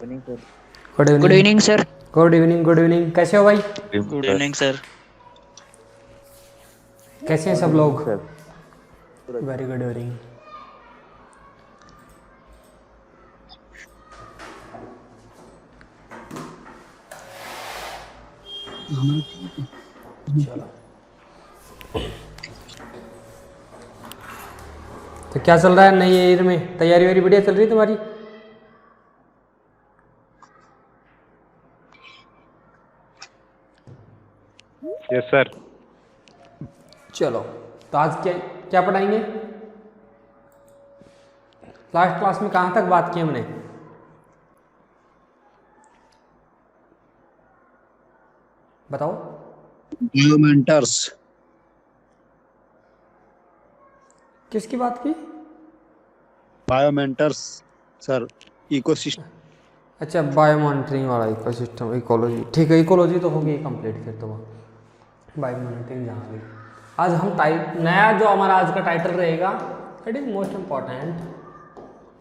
Good good evening sir. Good evening good evening. कैसे हो भाई? Good evening sir. कैसे हैं सब लोग? Very good evening. चलो, तो क्या चल रहा है नई ईयर में? तैयारी वारी बढ़िया चल रही है तुम्हारी? Yes sir. चलो, तो आज क्या क्या पढ़ाएंगे? लास्ट क्लास में कहाँ तक बात की हमने? बताओ। बायोमेंटर्स। किसकी बात की? Biomentors sir, ecosystem. अच्छा, बायो मॉनिटरिंग वाला इकोसिस्टम, इकोलॉजी। ठीक है, इकोलॉजी तो होगी कंप्लीट फिर तो। बायो मॉनिटरिंग जहाँ भी। आज हम नया जो हमारा आज का टाइटल रहेगा, इट इज़ मोस्ट इम्पॉर्टेंट,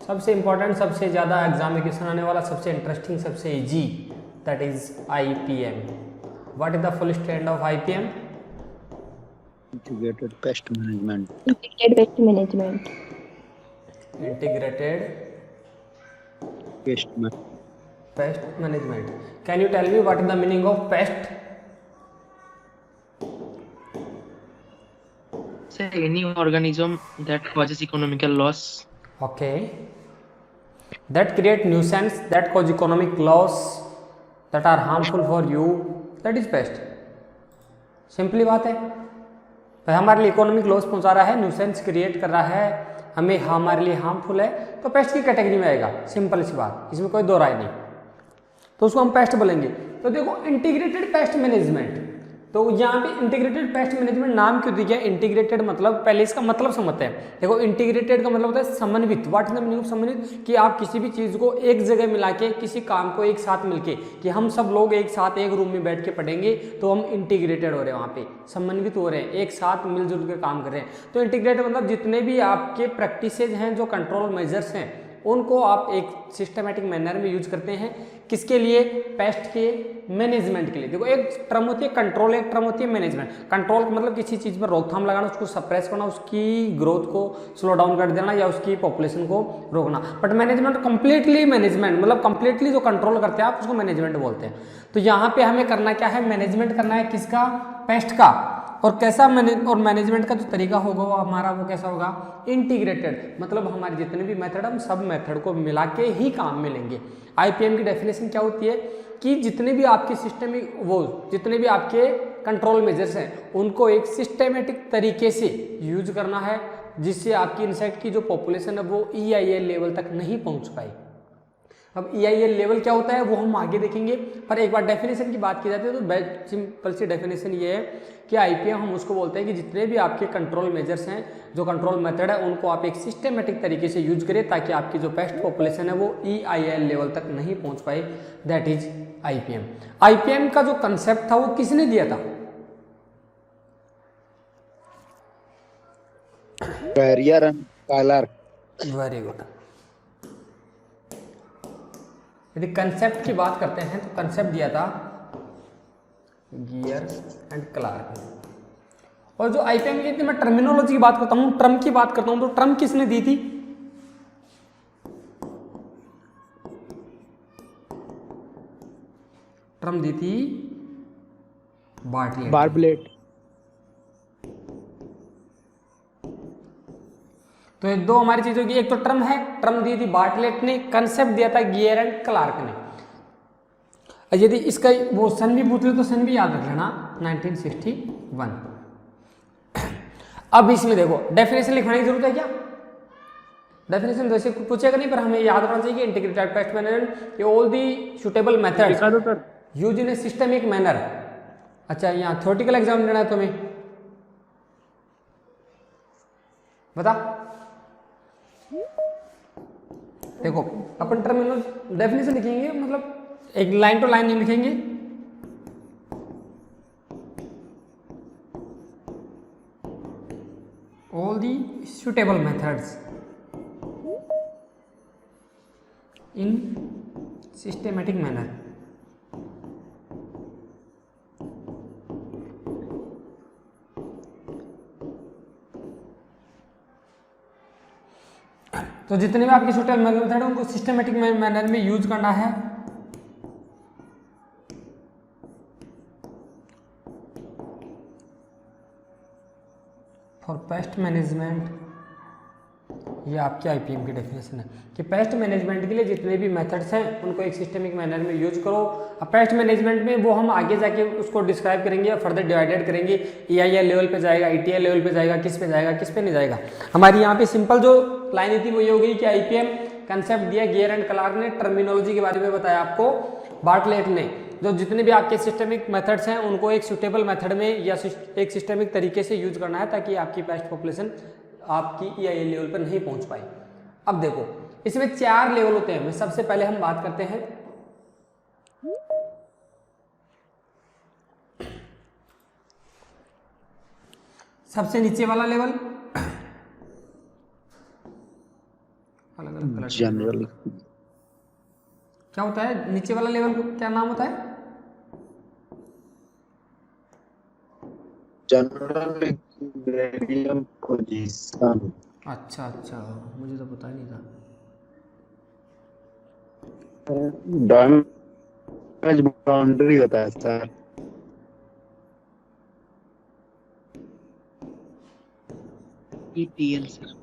सबसे इम्पॉर्टेंट, सबसे ज़्यादा एग्जाम में क्वेश्चन आने वाला, सबसे इंटरेस्टिंग, सबसे easy, that is IPM। What is the full stand of IPM? Integrated pest management. Integrated Pest Management. Integrated pest pest management. Can you tell me what is the meaning of pest? Say any organism that causes economical loss. Okay, that create nuisance, that cause economic loss, that are harmful for you, that is pest। Simply बात है, भाई हमारे लिए economic loss पहुंचा रहा है, nuisance create कर रहा है, हमें हमारे लिए हार्मफुल है, तो पेस्ट की कैटेगरी में आएगा। सिंपल सी बात, इसमें कोई दो राय नहीं, तो उसको हम पेस्ट बोलेंगे। तो देखो, इंटीग्रेटेड पेस्ट मैनेजमेंट, तो यहाँ पे इंटीग्रेटेड पेस्ट मैनेजमेंट नाम क्यों दिया? इंटीग्रेटेड मतलब, पहले इसका मतलब समझते हैं। देखो, इंटीग्रेटेड का मतलब होता है समन्वित। What is the meaning of समन्वित? कि आप किसी भी चीज़ को एक जगह मिला के, किसी काम को एक साथ मिलके, कि हम सब लोग एक साथ एक रूम में बैठ के पढ़ेंगे तो हम इंटीग्रेटेड हो रहे हैं, वहाँ पे समन्वित हो रहे हैं, एक साथ मिलजुल के काम कर रहे हैं। तो इंटीग्रेटेड मतलब जितने भी आपके प्रैक्टिसेज हैं, जो कंट्रोल मेजर्स हैं, उनको आप एक सिस्टमेटिक मैनर में यूज करते हैं। किसके लिए? पेस्ट के मैनेजमेंट के लिए। देखो, एक टर्म होती है कंट्रोल, एक टर्म होती है मैनेजमेंट। कंट्रोल मतलब किसी चीज़ पर रोकथाम लगाना, उसको सप्रेस करना, उसकी ग्रोथ को स्लो डाउन कर देना या उसकी पॉपुलेशन को रोकना। बट मैनेजमेंट कंप्लीटली मैनेजमेंट, मतलब कंप्लीटली जो कंट्रोल करते हैं आप, उसको मैनेजमेंट बोलते हैं। तो यहाँ पे हमें करना क्या है? मैनेजमेंट करना है। किसका? पेस्ट का। और कैसा मैनेजमेंट का जो तरीका होगा वो हमारा, वो कैसा होगा? इंटीग्रेटेड। मतलब हमारे जितने भी मेथड, हम सब मेथड को मिला के ही काम में लेंगे। IPM की डेफिनेशन क्या होती है? कि जितने भी आपके सिस्टमिक, वो जितने भी आपके कंट्रोल मेजर्स हैं, उनको एक सिस्टेमेटिक तरीके से यूज करना है, जिससे आपकी इंसेक्ट की जो पॉपुलेशन है वो EIL लेवल तक नहीं पहुंच पाए। अब EIL लेवल क्या होता है वो हम आगे देखेंगे, पर एक बार डेफिनेशन की बात की जाती है तो सिंपल सी डेफिनेशन ये है कि IPM हम उसको बोलते हैं कि जितने भी आपके कंट्रोल मेजर्स हैं, जो कंट्रोल मेथड है, उनको आप एक सिस्टमेटिक तरीके से यूज करें ताकि आपकी जो पेस्ट पॉपुलेशन है वो EIL लेवल तक नहीं पहुंच पाए, दैट इज IPM। IPM का जो कंसेप्ट था वो किसने दिया था? Barrier and collar. Very good. यदि कंसेप्ट की बात करते हैं तो कंसेप्ट दिया था गियर एंड क्लार्क ने। और जो IPM की, यदि मैं टर्मिनोलॉजी की बात करता हूँ, टर्म की बात करता हूँ, तो टर्म किसने दी थी? टर्म दी थी बार्टलेट। तो ये दो हमारी चीजों की, एक तो टर्म है, टर्म दी थी बार्टलेट ने, कंसेप्ट दिया था गियर एंड क्लार्क ने। यदि इसका वो सन भी पूछ ले तो सन भी याद रख लेना, 1961। अब इसमें देखो, डेफिनेशन लिखवाने की जरूरत है क्या? डेफिनेशन वैसे पूछेगा नहीं, पर हमें याद रखना चाहिए कि integrated pest management, all the suitable methods use in A systemic manner. अच्छा, यहाँ थ्योरेटिकल एग्जाम देना है तुम्हें, बता। देखो, अपन टर्मिनल डेफिनेशन लिखेंगे, मतलब एक लाइन टू लाइन नहीं लिखेंगे, all the suitable methods in systematic manner. तो जितने भी आपके सुटेबल मेथड है उनको सिस्टेमेटिक मैनर में यूज करना है। फॉर पेस्ट मैनेजमेंट, ये आपके आईपीएम की डेफिनेशन है कि पेस्ट मैनेजमेंट के लिए जितने भी मेथड्स हैं उनको एक सिस्टेमिक मैनर में यूज करो। अब पेस्ट मैनेजमेंट में वो हम आगे जाके उसको डिस्क्राइब करेंगे या फर्दर डिवाइडेड करेंगे, ईआईएल लेवल पे जाएगा, ईटीएल लेवल पे जाएगा, किस पे नहीं जाएगा। हमारी यहाँ पे सिंपल जो लाइन थी वो ये हो गई कि आईपीएम कंसेप्ट दिया गियर एंड क्लार्क ने, टर्मिनोलॉजी के बारे में बताया आपको बार्टलेट ने। जो जितने भी आपके सिस्टेमिक मेथड्स हैं उनको एक सुटेबल मेथड में या एक सिस्टेमिक तरीके से यूज करना है ताकि आपकी पेस्ट पॉपुलेशन आपकी ईआईएल लेवल पर नहीं पहुंच पाई। अब देखो इसमें 4 लेवल होते हैं। सबसे पहले हम बात करते हैं सबसे नीचे वाला लेवल, अलग अलग कलर जनरल क्या होता है, नीचे वाला लेवल को क्या नाम होता है? General equilibrium position. अच्छा अच्छा, मुझे तो पता ही नहीं था। डैमेज बाउंड्री होता है सर। ETL sir.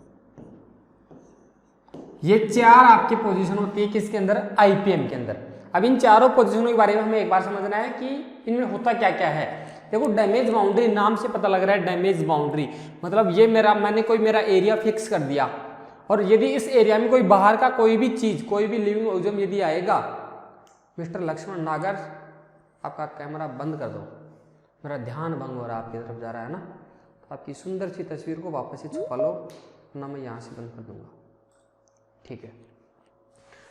ये 4 आपकी पोजीशन होती है किसके अंदर, आईपीएम के अंदर। अब इन चारों पोजीशनों के बारे में हमें एक बार समझना है कि इनमें होता क्या क्या है। देखो डैमेज बाउंड्री नाम से पता लग रहा है, डैमेज बाउंड्री मतलब ये मैंने कोई मेरा एरिया फिक्स कर दिया और यदि इस एरिया में कोई बाहर का कोई भी चीज, कोई भी लिविंग ऑर्गेनिज्म यदि आएगा, मिस्टर लक्ष्मण नागर आपका कैमरा बंद कर दो, मेरा ध्यान भंग हो रहा है, आपकी तरफ जा रहा है ना, तो आपकी सुंदर सी तस्वीर को वापस से छुपा लो ना, मैं यहाँ से बंद कर दूंगा, ठीक है।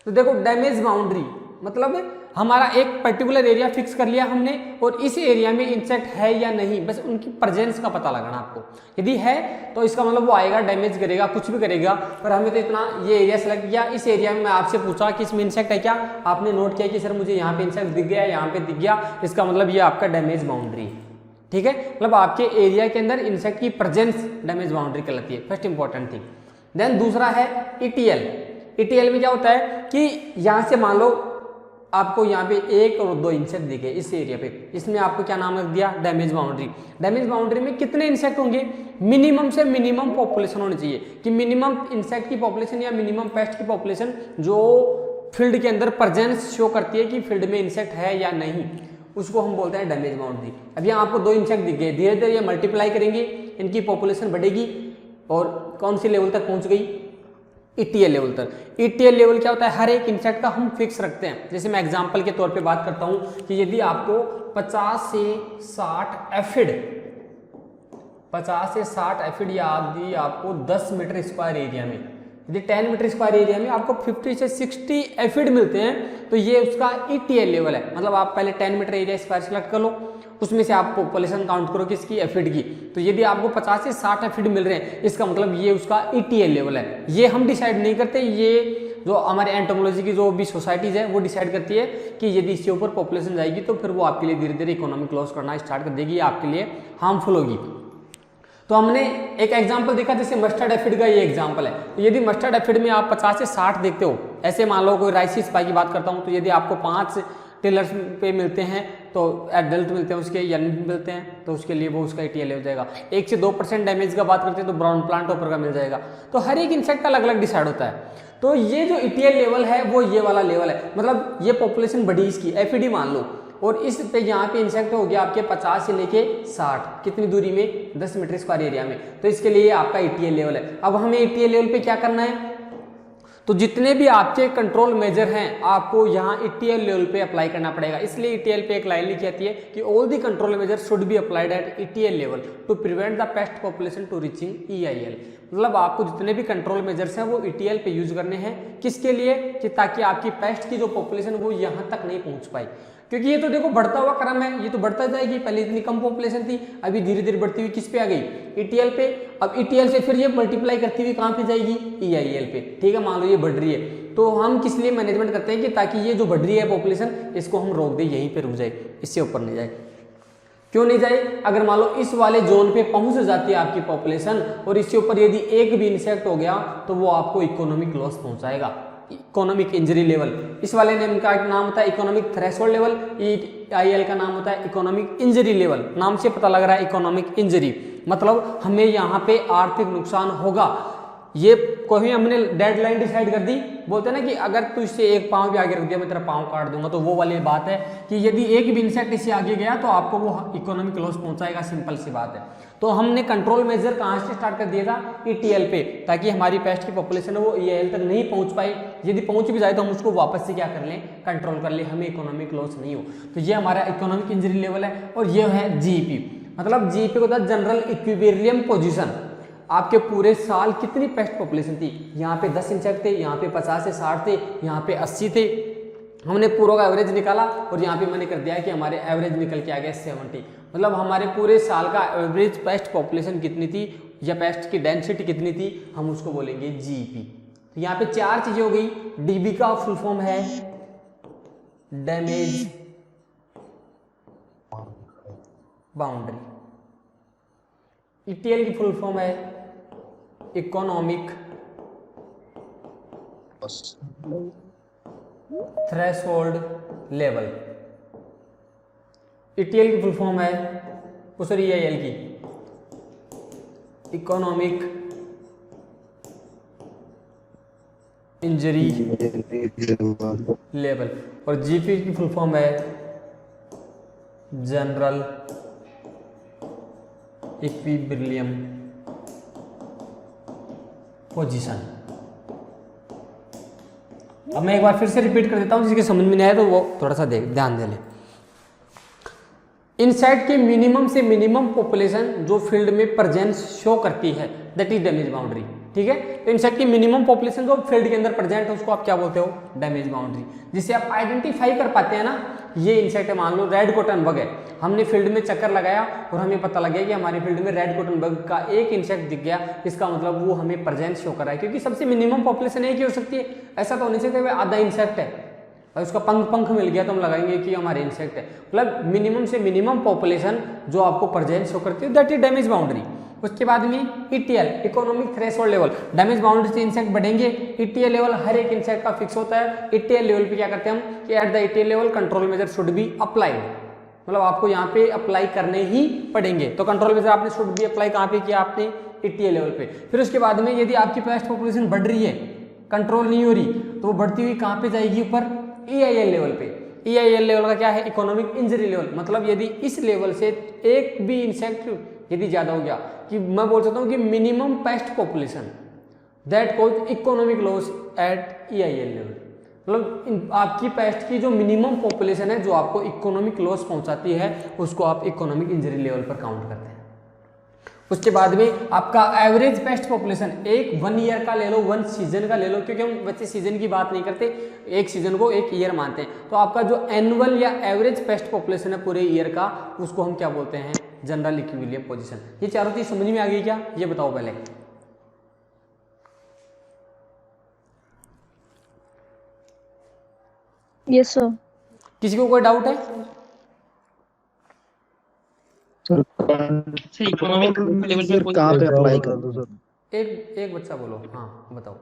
तो देखो डैमेज बाउंड्री मतलब हमारा एक पर्टिकुलर एरिया फिक्स कर लिया हमने और इस एरिया में इंसेक्ट है या नहीं, बस उनकी प्रेजेंस का पता लगाना आपको। यदि है तो इसका मतलब वो आएगा, डैमेज करेगा, कुछ भी करेगा, पर हमें तो इतना ये एरिया सेलेक्ट किया। इस एरिया में मैं आपसे पूछा कि इसमें इंसेक्ट है क्या, आपने नोट किया कि सर मुझे यहाँ पे इंसेक्ट दिख गया, यहाँ पे दिख गया, इसका मतलब ये आपका डैमेज बाउंड्री, ठीक है। मतलब आपके एरिया के अंदर इंसेक्ट की प्रेजेंस डैमेज बाउंड्री कहलाती है, फर्स्ट इंपॉर्टेंट थिंग। देन दूसरा है ईटीएल। ईटीएल में क्या होता है कि यहाँ से मान लो आपको यहाँ पे 1 और 2 इंसेक्ट दिखे इस एरिया पे, इसमें आपको क्या नाम रख दिया, डैमेज बाउंड्री। डैमेज बाउंड्री में कितने इंसेक्ट होंगे, मिनिमम से मिनिमम पॉपुलेशन होनी चाहिए कि मिनिमम इंसेक्ट की पॉपुलेशन या मिनिमम पेस्ट की पॉपुलेशन जो फील्ड के अंदर प्रेजेंस शो करती है कि फील्ड में इंसेक्ट है या नहीं, उसको हम बोलते हैं डैमेज बाउंड्री। अब यहाँ आपको 2 इंसेक्ट दिख गए, धीरे धीरे ये मल्टीप्लाई करेंगे, इनकी पॉपुलेशन बढ़ेगी और कौन सी लेवल तक पहुंच गई, ईटीएल लेवल तक। ईटीएल लेवल क्या होता है, हर एक इंसेक्ट का हम फिक्स रखते हैं। जैसे मैं एग्जांपल के तौर पे बात करता हूं कि यदि आपको 50 से 60 एफिड, 50 से 60 एफिड या यदि आपको 10 मीटर स्क्वायर एरिया में, यदि 10 मीटर स्क्वायर एरिया में आपको 50 से 60 एफिड मिलते हैं तो ये उसका ईटीएल लेवल है। मतलब आप पहले 10 मीटर एरिया स्क्वायर सेलेक्ट कर लो, उसमें से आप पॉपुलेशन काउंट करो किसकी, एफिड की। तो यदि आपको 50 से 60 एफिड मिल रहे हैं इसका मतलब ये उसका ईटीएल लेवल है। ये हम डिसाइड नहीं करते, ये जो हमारे एंटोमोलॉजी की जो भी सोसाइटीज है वो डिसाइड करती है कि यदि इसके ऊपर पॉपुलेशन जाएगी तो फिर वो आपके लिए धीरे धीरे इकोनॉमिक लॉस करना स्टार्ट कर देगी, आपके लिए हार्मफुल होगी। तो हमने एक एग्जांपल देखा, जैसे मस्टर्ड एफिड का ये एग्जांपल है। तो यदि मस्टर्ड एफिड में आप 50 से 60 देखते हो, ऐसे मान लो कोई राइसी स्पाई की बात करता हूँ, तो यदि आपको 5 टेलर्स पे मिलते हैं तो एडल्ट मिलते हैं उसके, यंग मिलते हैं तो उसके लिए वो उसका ईटीएल हो जाएगा। 1 से 2% डैमेज का बात करते हैं तो ब्राउन प्लांट टॉपर का मिल जाएगा। तो हर एक इंसेक्ट का अलग अलग डिसाइड होता है। तो ये जो ईटीएल लेवल है वो ये वाला लेवल है, मतलब ये पॉपुलेशन बढ़ी इसकी, एफिडी मान लो, और इस पे यहाँ पे इंसेक्ट हो गया आपके 50 से लेके 60, कितनी दूरी में, 10 मीटर स्क्वायर एरिया में। तो इसके लिए आपका ईटीएल लेवल है। अब हमें ईटीएल लेवल पे क्या करना है, तो जितने भी आपके कंट्रोल मेजर हैं आपको यहाँ ईटीएल लेवल पे अप्लाई करना पड़ेगा। इसलिए ईटीएल पे एक लाइन लिखी आती है कि all the control measure should be applied at ETL level to prevent the pest population to reaching EIL. मतलब आपको जितने भी कंट्रोल मेजर्स हैं वो ईटीएल पे यूज करने हैं, किसके लिए, कि ताकि आपकी पेस्ट की जो पॉपुलेशन वो यहाँ तक नहीं पहुँच पाई। क्योंकि ये तो देखो बढ़ता हुआ क्रम है, ये तो बढ़ता जाएगी, पहले इतनी कम पॉपुलेशन थी, अभी धीरे धीरे बढ़ती हुई किस पे आ गई, ईटीएल पे। अब ईटीएल से फिर ये मल्टीप्लाई करती हुई कहाँ पे जाएगी, ईआईएल पे, ठीक है। मान लो ये बढ़ रही है तो हम किस लिए मैनेजमेंट करते हैं कि ताकि ये जो बढ़ रही है पॉपुलेशन इसको हम रोक दें, यहीं पे रुक जाए, इससे ऊपर नहीं जाए। क्यों नहीं जाए? अगर मान लो इस वाले जोन पे पहुंच जाती है आपकी पॉपुलेशन और इसके ऊपर यदि एक भी इंसेक्ट हो गया तो वो आपको इकोनॉमिक लॉस पहुंचाएगा, इकोनॉमिक इंजरी लेवल। इस वाले नेम का नाम होता है इकोनॉमिक थ्रेशोल्ड लेवल, EIL का नाम होता है इकोनॉमिक इंजरी लेवल। नाम से पता लग रहा है इकोनॉमिक इंजरी, मतलब हमें यहाँ पे आर्थिक नुकसान होगा। ये कोई हमने डेडलाइन डिसाइड कर दी, बोलते हैं ना कि अगर तू इससे एक पाँव भी आगे रख दिया मैं तेरा पाँव काट दूंगा, तो वो वाली बात है कि यदि एक भी इंसेक्ट इससे आगे गया तो आपको वो इकोनॉमिक लॉस पहुंचाएगा, सिंपल सी बात है। तो हमने कंट्रोल मेजर कहाँ से स्टार्ट कर दिया था? ETL पे, ताकि हमारी पेस्ट की पॉपुलेशन है वो EIL तक नहीं पहुंच पाई। यदि पहुंच भी जाए तो हम उसको वापस से क्या कर लें, कंट्रोल कर ले, हमें इकोनॉमिक लॉस नहीं हो। तो ये हमारा इकोनॉमिक इंजरी लेवल है। और ये है GEP, मतलब GEP को होता है जनरल इक्विलिब्रियम पोजीशन। आपके पूरे साल कितनी पेस्ट पॉपुलेशन थी? यहाँ पे 10 इंसेक्ट थे, यहाँ पे 50 से 60 थे, यहाँ पे 80 थे। हमने पूरा का एवरेज निकाला और यहाँ पे मैंने कर दिया है कि हमारे एवरेज निकल के आ गया 70, मतलब हमारे पूरे साल का एवरेज पेस्ट पॉपुलेशन कितनी थी या पेस्ट की डेंसिटी कितनी थी, हम उसको बोलेंगे GEP। तो यहाँ पे 4 चीजें हो गई। DB का फुल फॉर्म है डैमेज बाउंड्री, ETL की फुल फॉर्म है इकोनॉमिक थ्रेशोल्ड लेवल, ETL की फुल फॉर्म है सॉरी EIL की इकोनॉमिक इंजरी लेवल, और GP की फुल फॉर्म है जनरल इक्विलिब्रियम पोजीशन। अब मैं एक बार फिर से रिपीट कर देता हूं, जिसके समझ में नहीं आया तो वो थोड़ा सा ध्यान दे लें। इंसेक्ट की मिनिमम से मिनिमम पॉपुलेशन जो फील्ड में प्रेजेंस शो करती है दैट इज डैमेज बाउंड्री, ठीक है। तो इंसेक्ट की मिनिमम पॉपुलेशन जो फील्ड के अंदर प्रेजेंट है उसको आप क्या बोलते हो? डैमेज बाउंड्री, जिससे आप आइडेंटिफाई कर पाते हैं ना ये इंसेक्ट है, मान लो रेड कॉटन बग है, हमने फील्ड में चक्कर लगाया और हमें पता लग गया कि हमारी फील्ड में रेड कॉटन बग का एक इंसेक्ट दिख गया, इसका मतलब वो हमें प्रेजेंस शो कर रहा है, क्योंकि सबसे मिनिमम पॉपुलेशन एक ही हो सकती है। ऐसा तो नहीं सकता आधा इंसेक्ट है और उसका पंख मिल गया तो हम लगाएंगे कि हमारे इंसेक्ट है, मतलब मिनिमम से मिनिमम पॉपुलेशन जो आपको प्रेजेंस शो करती है दैट इज डैमेज बाउंड्री। उसके बाद में ETL economic threshold level, damage boundary से इंसेक्ट बढ़ेंगे, ETL लेवल हर एक इंसेक्ट का फिक्स होता है। ETL लेवल पे क्या करते हैं हम कि at the ETL level control measure should be applied, मतलब आपको यहाँ पे अप्लाई करने ही पड़ेंगे। तो कंट्रोल मेजर आपने शुड बी अप्लाई कहाँ पे किया? आपने ETL लेवल पे। फिर उसके बाद में यदि आपकी पेस्ट पॉपुलेशन बढ़ रही है, कंट्रोल नहीं हो रही, तो वो बढ़ती हुई कहाँ पे जाएगी? ऊपर EIL लेवल पे। EIL लेवल का क्या है? इकोनॉमिक इंजरी लेवल, मतलब यदि इस लेवल से एक भी इंसेक्ट यदि ज्यादा हो गया, कि मैं बोल सकता हूँ कि minimum pest population that cause economic loss at EIL level, मतलब आपकी पेस्ट की जो मिनिमम पॉपुलेशन है जो आपको इकोनॉमिक लॉस पहुंचाती है उसको आप इकोनॉमिक इंजरी लेवल पर काउंट करते हैं। उसके बाद में आपका एवरेज पेस्ट पॉपुलेशन, एक 1 ईयर का ले लो, 1 सीजन का ले लो, क्योंकि हम बच्चे सीजन की बात नहीं करते, एक सीजन को एक ईयर मानते हैं। तो आपका जो एनुअल या एवरेज पेस्ट पॉपुलेशन है पूरे ईयर का, उसको हम क्या बोलते हैं? General equilibrium position. ये चारों चीज समझ में आ गई क्या? ये बताओ पहले। Yes sir. किसी को कोई डाउट है? सर इकोनॉमिक लेवल पे कोई कहाँ पे अप्लाई कर दो सर? एक बच्चा बोलो, हाँ बताओ।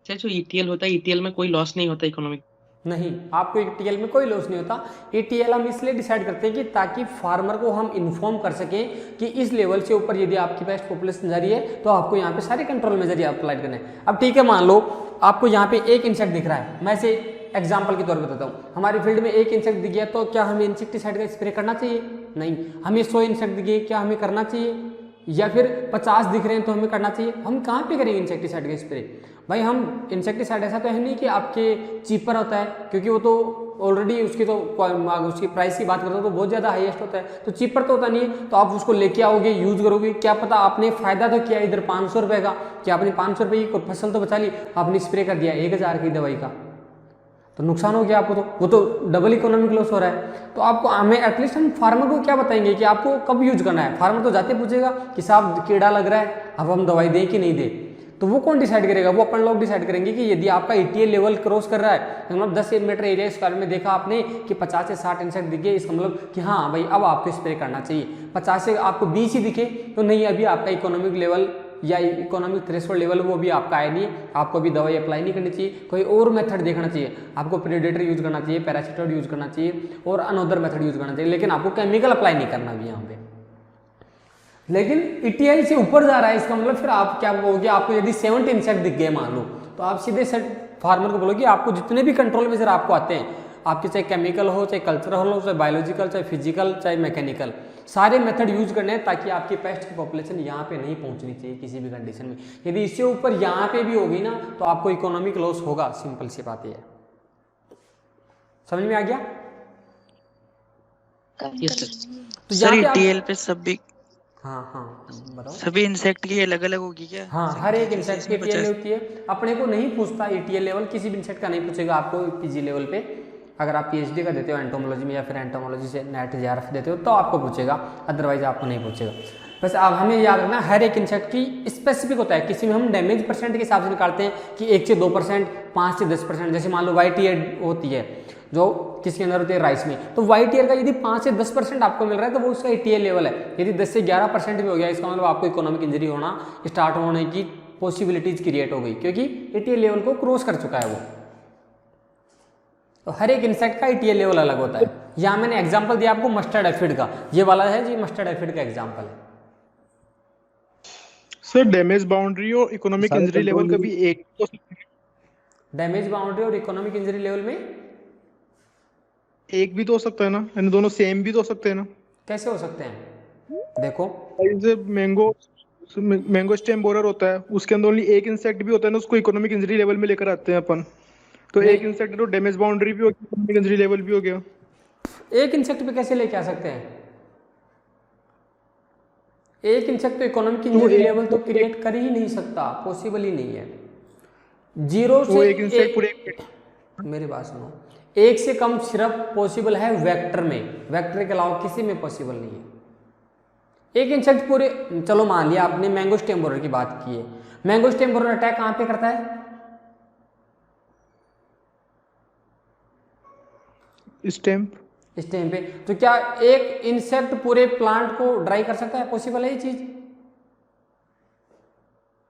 सर जो ETL होता है, ETL में कोई लॉस नहीं होता इकोनॉमिक? नहीं, आपको ETL में कोई लॉस नहीं होता। ETL हम इसलिए डिसाइड करते हैं कि ताकि फार्मर को हम इन्फॉर्म कर सकें कि इस लेवल से ऊपर यदि आपकी पेस्ट पॉपुलेशन जा रही है तो आपको यहाँ पे सारे कंट्रोल मेजर अप्लाई करने हैं। अब ठीक है, मान लो आपको यहाँ पे एक इंसेक्ट दिख रहा है, मैं इसे एग्जाम्पल के तौर पर बताता हूँ। हमारी फील्ड में एक इंसेक्ट दिख गया तो क्या हमें इंसेक्टिसाइड का स्प्रे करना चाहिए? नहीं। हमें 100 इंसेक्ट दिख गए, क्या हमें करना चाहिए? या फिर 50 दिख रहे हैं तो हमें करना चाहिए? हम कहाँ पे करेंगे इंसेक्टिसाइड का स्प्रे? भाई हम इंसेक्टिसाइड ऐसा तो है नहीं कि आपके चीपर होता है, क्योंकि वो तो ऑलरेडी उसकी प्राइस की बात करते हो तो बहुत ज़्यादा हाईएस्ट होता है, तो चीपर तो होता नहीं है। तो आप उसको लेके आओगे, यूज़ करोगे, क्या पता आपने फ़ायदा तो किया इधर 500 रुपये का, कि आपने 500 रुपये की फसल तो बचा ली, आपने स्प्रे कर दिया 1000 की दवाई का। तो नुकसान हो गया आपको, तो वो तो डबल इकोनॉमिक लॉस हो रहा है। तो आपको हमें एटलीस्ट हम फार्मर को क्या बताएंगे कि आपको कब यूज करना है। फार्मर तो जाते पूछेगा कि साहब कीड़ा लग रहा है, अब हम दवाई दें कि नहीं दें। तो वो कौन डिसाइड करेगा, वो अपन लोग डिसाइड करेंगे कि यदि आपका ETL लेवल क्रॉस कर रहा है, मतलब 10 मीटर एरिया स्क्वायर में देखा आपने कि 50 से 60 इंसेक्ट दिखे, इसका मतलब कि हाँ भाई अब आपको स्प्रे करना चाहिए। 50 से आपको 20 ही दिखे तो नहीं, अभी आपका इकोनॉमिक लेवल या इकोनॉमिक थ्रेशोल्ड लेवल वो भी आपका आया नहीं है, आपको अभी दवाई अप्लाई नहीं करनी चाहिए, कोई और मेथड देखना चाहिए। आपको प्रेडेटर यूज करना चाहिए, पैरासीटामोल यूज करना चाहिए और अनअदर मेथड यूज करना चाहिए, लेकिन आपको केमिकल अप्लाई नहीं करना भी यहाँ पे। लेकिन ETL से ऊपर जा रहा है, इसका मतलब फिर आप क्या बोलोगे, आपको यदि 70 इंसेक्ट दिख गए मान लो, तो आप सीधे फार्मर को बोलोगे आपको जितने भी कंट्रोल मेजर आपको आते हैं, आपके चाहे केमिकल हो, चाहे कल्चरल हो, चाहे बायोलॉजिकल, चाहे फिजिकल, चाहे मैकेनिकल, सारे मेथड यूज करने हैं ताकि आपकी पेस्ट की पॉपुलेशन यहाँ पे नहीं पहुँचनी चाहिए किसी भी कंडीशन में। यदि इससे ऊपर यहाँ पे भी होगी ना तो आपको इकोनॉमिक लॉस होगा, सिंपल सी बात है। समझ में आ गया? Yes sir. तो सर यहाँ पे ETL पे सभी हाँ बताओ। सभी इंसेक्ट की अलग अलग होगी क्या? हाँ, हर एक इंसेक्ट की ETL होती है। अपने को नहीं पूछता ETL लेवल, किसी भी इंसेक्ट का नहीं पूछेगा आपको PG लेवल पे। अगर आप PhD का देते हो एंटोमोलॉजी में या फिर एंटोमोलॉजी से नेट JRF देते हो तो आपको पूछेगा, अदरवाइज आपको नहीं पूछेगा। बस आप हमें याद रखना हर एक इंसेक्ट की स्पेसिफिक होता है। किसी में हम डैमेज परसेंट के हिसाब से निकालते हैं कि 1 से 2%, 5 से 10%। जैसे मान लो वाइट ईयर होती है जो किसके अंदर होती है, राइस में, तो वाइट ईयर का यदि 5 से 10% आपको मिल रहा है तो वो उसका ETL लेवल है। यदि 10 से 11% भी हो गया, इसका मतलब आपको इकोनॉमिक इंजरी होना स्टार्ट होने की पॉसिबिलिटीज क्रिएट हो गई, क्योंकि ETL लेवल को क्रॉस कर चुका है वो। तो हर एक इंसेक्ट का ETL लेवल अलग होता है। यहाँ मैंने एग्जांपल दिया आपको मस्टर्ड एफिड का, ये वाला है जी मस्टर्ड एफिड का एग्जांपल है। सर डैमेज बाउंड्री और इकोनॉमिक सारे इंजरी लेवल control कभी एक हो सकते हैं? डैमेज बाउंड्री और इकोनॉमिक इंजरी लेवल में एक भी तो हो सकता है ना, यानी दोनों सेम भी तो हो सकते हैं ना। कैसे हो सकते हैं? देखो जैसे मैंगो स्टेम बोरर होता है, उसके अंदर ओनली एक इंसेक्ट भी होता है ना, उसको इकोनॉमिक इंजरी लेवल में लेकर आते हैं अपन। तो नहीं। एक इंसेक्ट तो डैमेज बाउंड्री भी हो गई, इकोनॉमिक इंजरी लेवल भी हो गया। एक इंसेक्ट पे कैसे लेके आ सकते हैं? एक इंसेक्ट तो इकोनॉमिक इंजरी लेवल तो क्रिएट कर ही नहीं सकता, पॉसिबल ही नहीं है। 0 वो से एक इंसेक्ट पूरे मेरी बात सुनो, 1 से कम सिर्फ पॉसिबल है वेक्टर में, वेक्टर के अलावा किसी में पॉसिबल नहीं है। एक इंसेक्ट पूरे, चलो मान लिया आपने मैंगो स्टेम बोरर की बात की है, मैंगो स्टेम बोरर अटैक कहां पे करता है? स्टेम स्टेम पे। तो क्या एक इंसेक्ट पूरे प्लांट को ड्राई कर सकता है? पॉसिबल है ये चीज?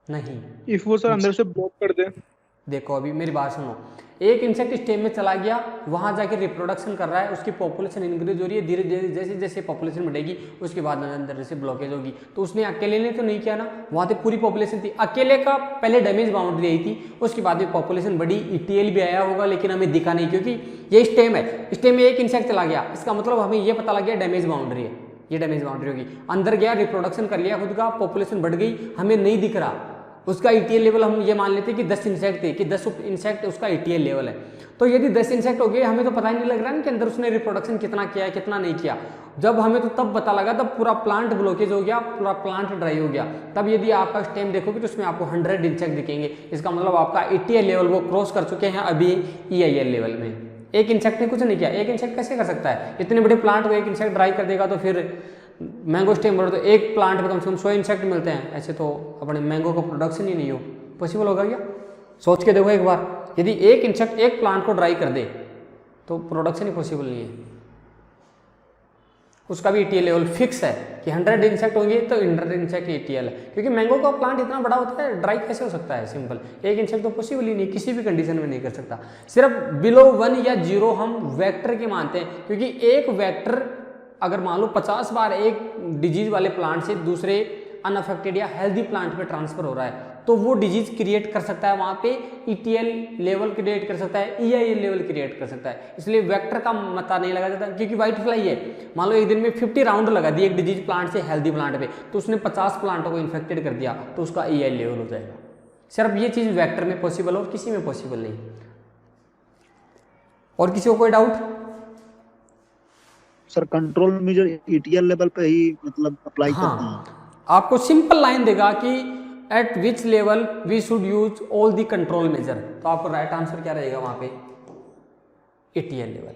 नहीं। इफ वो सर अंदर से ब्लॉक कर दे। देखो अभी मेरी बात सुनो, एक इंसेक्ट स्टेम में चला गया, वहां जाके रिप्रोडक्शन कर रहा है, उसकी पॉपुलेशन इंक्रीज हो रही है, धीरे धीरे जैसे जैसे पॉपुलेशन बढ़ेगी उसके बाद अंदर से ब्लॉकेज होगी। तो उसने अकेले ने तो नहीं किया ना, वहां तो पूरी पॉपुलेशन थी, अकेले का पहले डैमेज बाउंड्री आई थी, उसके बाद में पॉपुलेशन बढ़ी, ETL भी आया होगा लेकिन हमें दिखा नहीं, क्योंकि ये स्टेम है, स्टेम में एक इंसेक्ट चला गया, इसका मतलब हमें ये पता लग गया डैमेज बाउंड्री है, ये डैमेज बाउंड्री होगी। अंदर गया, रिप्रोडक्शन कर लिया खुद का, पॉपुलेशन बढ़ गई, हमें नहीं दिख रहा उसका ETL लेवल। हम ये मान लेते हैं कि 10 इंसेक्ट थे, कि 10 इंसेक्ट उसका ETL लेवल है। तो यदि 10 इंसेक्ट हो गए, हमें तो पता ही नहीं लग रहा है कि अंदर उसने रिप्रोडक्शन कितना किया है कितना नहीं किया। जब हमें तो तब पता लगा, तब पूरा प्लांट ब्लॉकेज हो गया, पूरा प्लांट ड्राई हो गया। तब यदि आपका स्टेम देखोगे तो उसमें आपको 100 इंसेक्ट दिखेंगे, इसका मतलब आपका ETL लेवल वो क्रॉस कर चुके हैं अभी EIL लेवल में। एक इंसेक्ट ने कुछ नहीं किया, एक इंसेक्ट कैसे कर सकता है? इतने बड़े प्लांट को एक इंसेक्ट ड्राई कर देगा तो फिर मैंगो स्टेम बोरर तो एक प्लांट में कम से कम 100 इंसेक्ट मिलते हैं, ऐसे तो अपने मैंगो का प्रोडक्शन ही नहीं हो, पॉसिबल होगा क्या? सोच के देखो एक बार, यदि एक इंसेक्ट एक प्लांट को ड्राई कर दे तो प्रोडक्शन ही पॉसिबल नहीं है। उसका भी ETL लेवल फिक्स है कि 100 इंसेक्ट होंगे तो 100 इंसेक्ट ETL है, क्योंकि मैंगो का प्लांट इतना बड़ा होता है, ड्राई कैसे हो सकता है? सिंपल, एक इंसेक्ट तो पॉसिबल ही नहीं, किसी भी कंडीशन में नहीं कर सकता। सिर्फ बिलो 1 या 0 हम वेक्टर के मानते हैं, क्योंकि एक वेक्टर अगर मान लो 50 बार एक डिजीज वाले प्लांट से दूसरे अनअफेक्टेड या हेल्दी प्लांट पे ट्रांसफर हो रहा है तो वो डिजीज क्रिएट कर सकता है, वहां पे ETL लेवल क्रिएट कर सकता है, EIL लेवल क्रिएट कर सकता है। इसलिए वेक्टर का मता नहीं लगा जाता, क्योंकि व्हाइट फ्लाई है, मान लो एक दिन में 50 राउंड लगा दिए एक डिजीज प्लांट से हेल्दी प्लांट पे, तो उसने 50 प्लांटों को इन्फेक्टेड कर दिया तो उसका EIL लेवल हो जाएगा। सिर्फ ये चीज वेक्टर में पॉसिबल और किसी में पॉसिबल नहीं। और किसी को कोई doubt? Sir control measure ETL level पे ही मतलब अप्लाई करते हैं। हाँ, आपको सिंपल लाइन देगा कि at which level we should use all the control measure, तो आपको राइट आंसर क्या रहेगा वहां पे? ETL लेवल,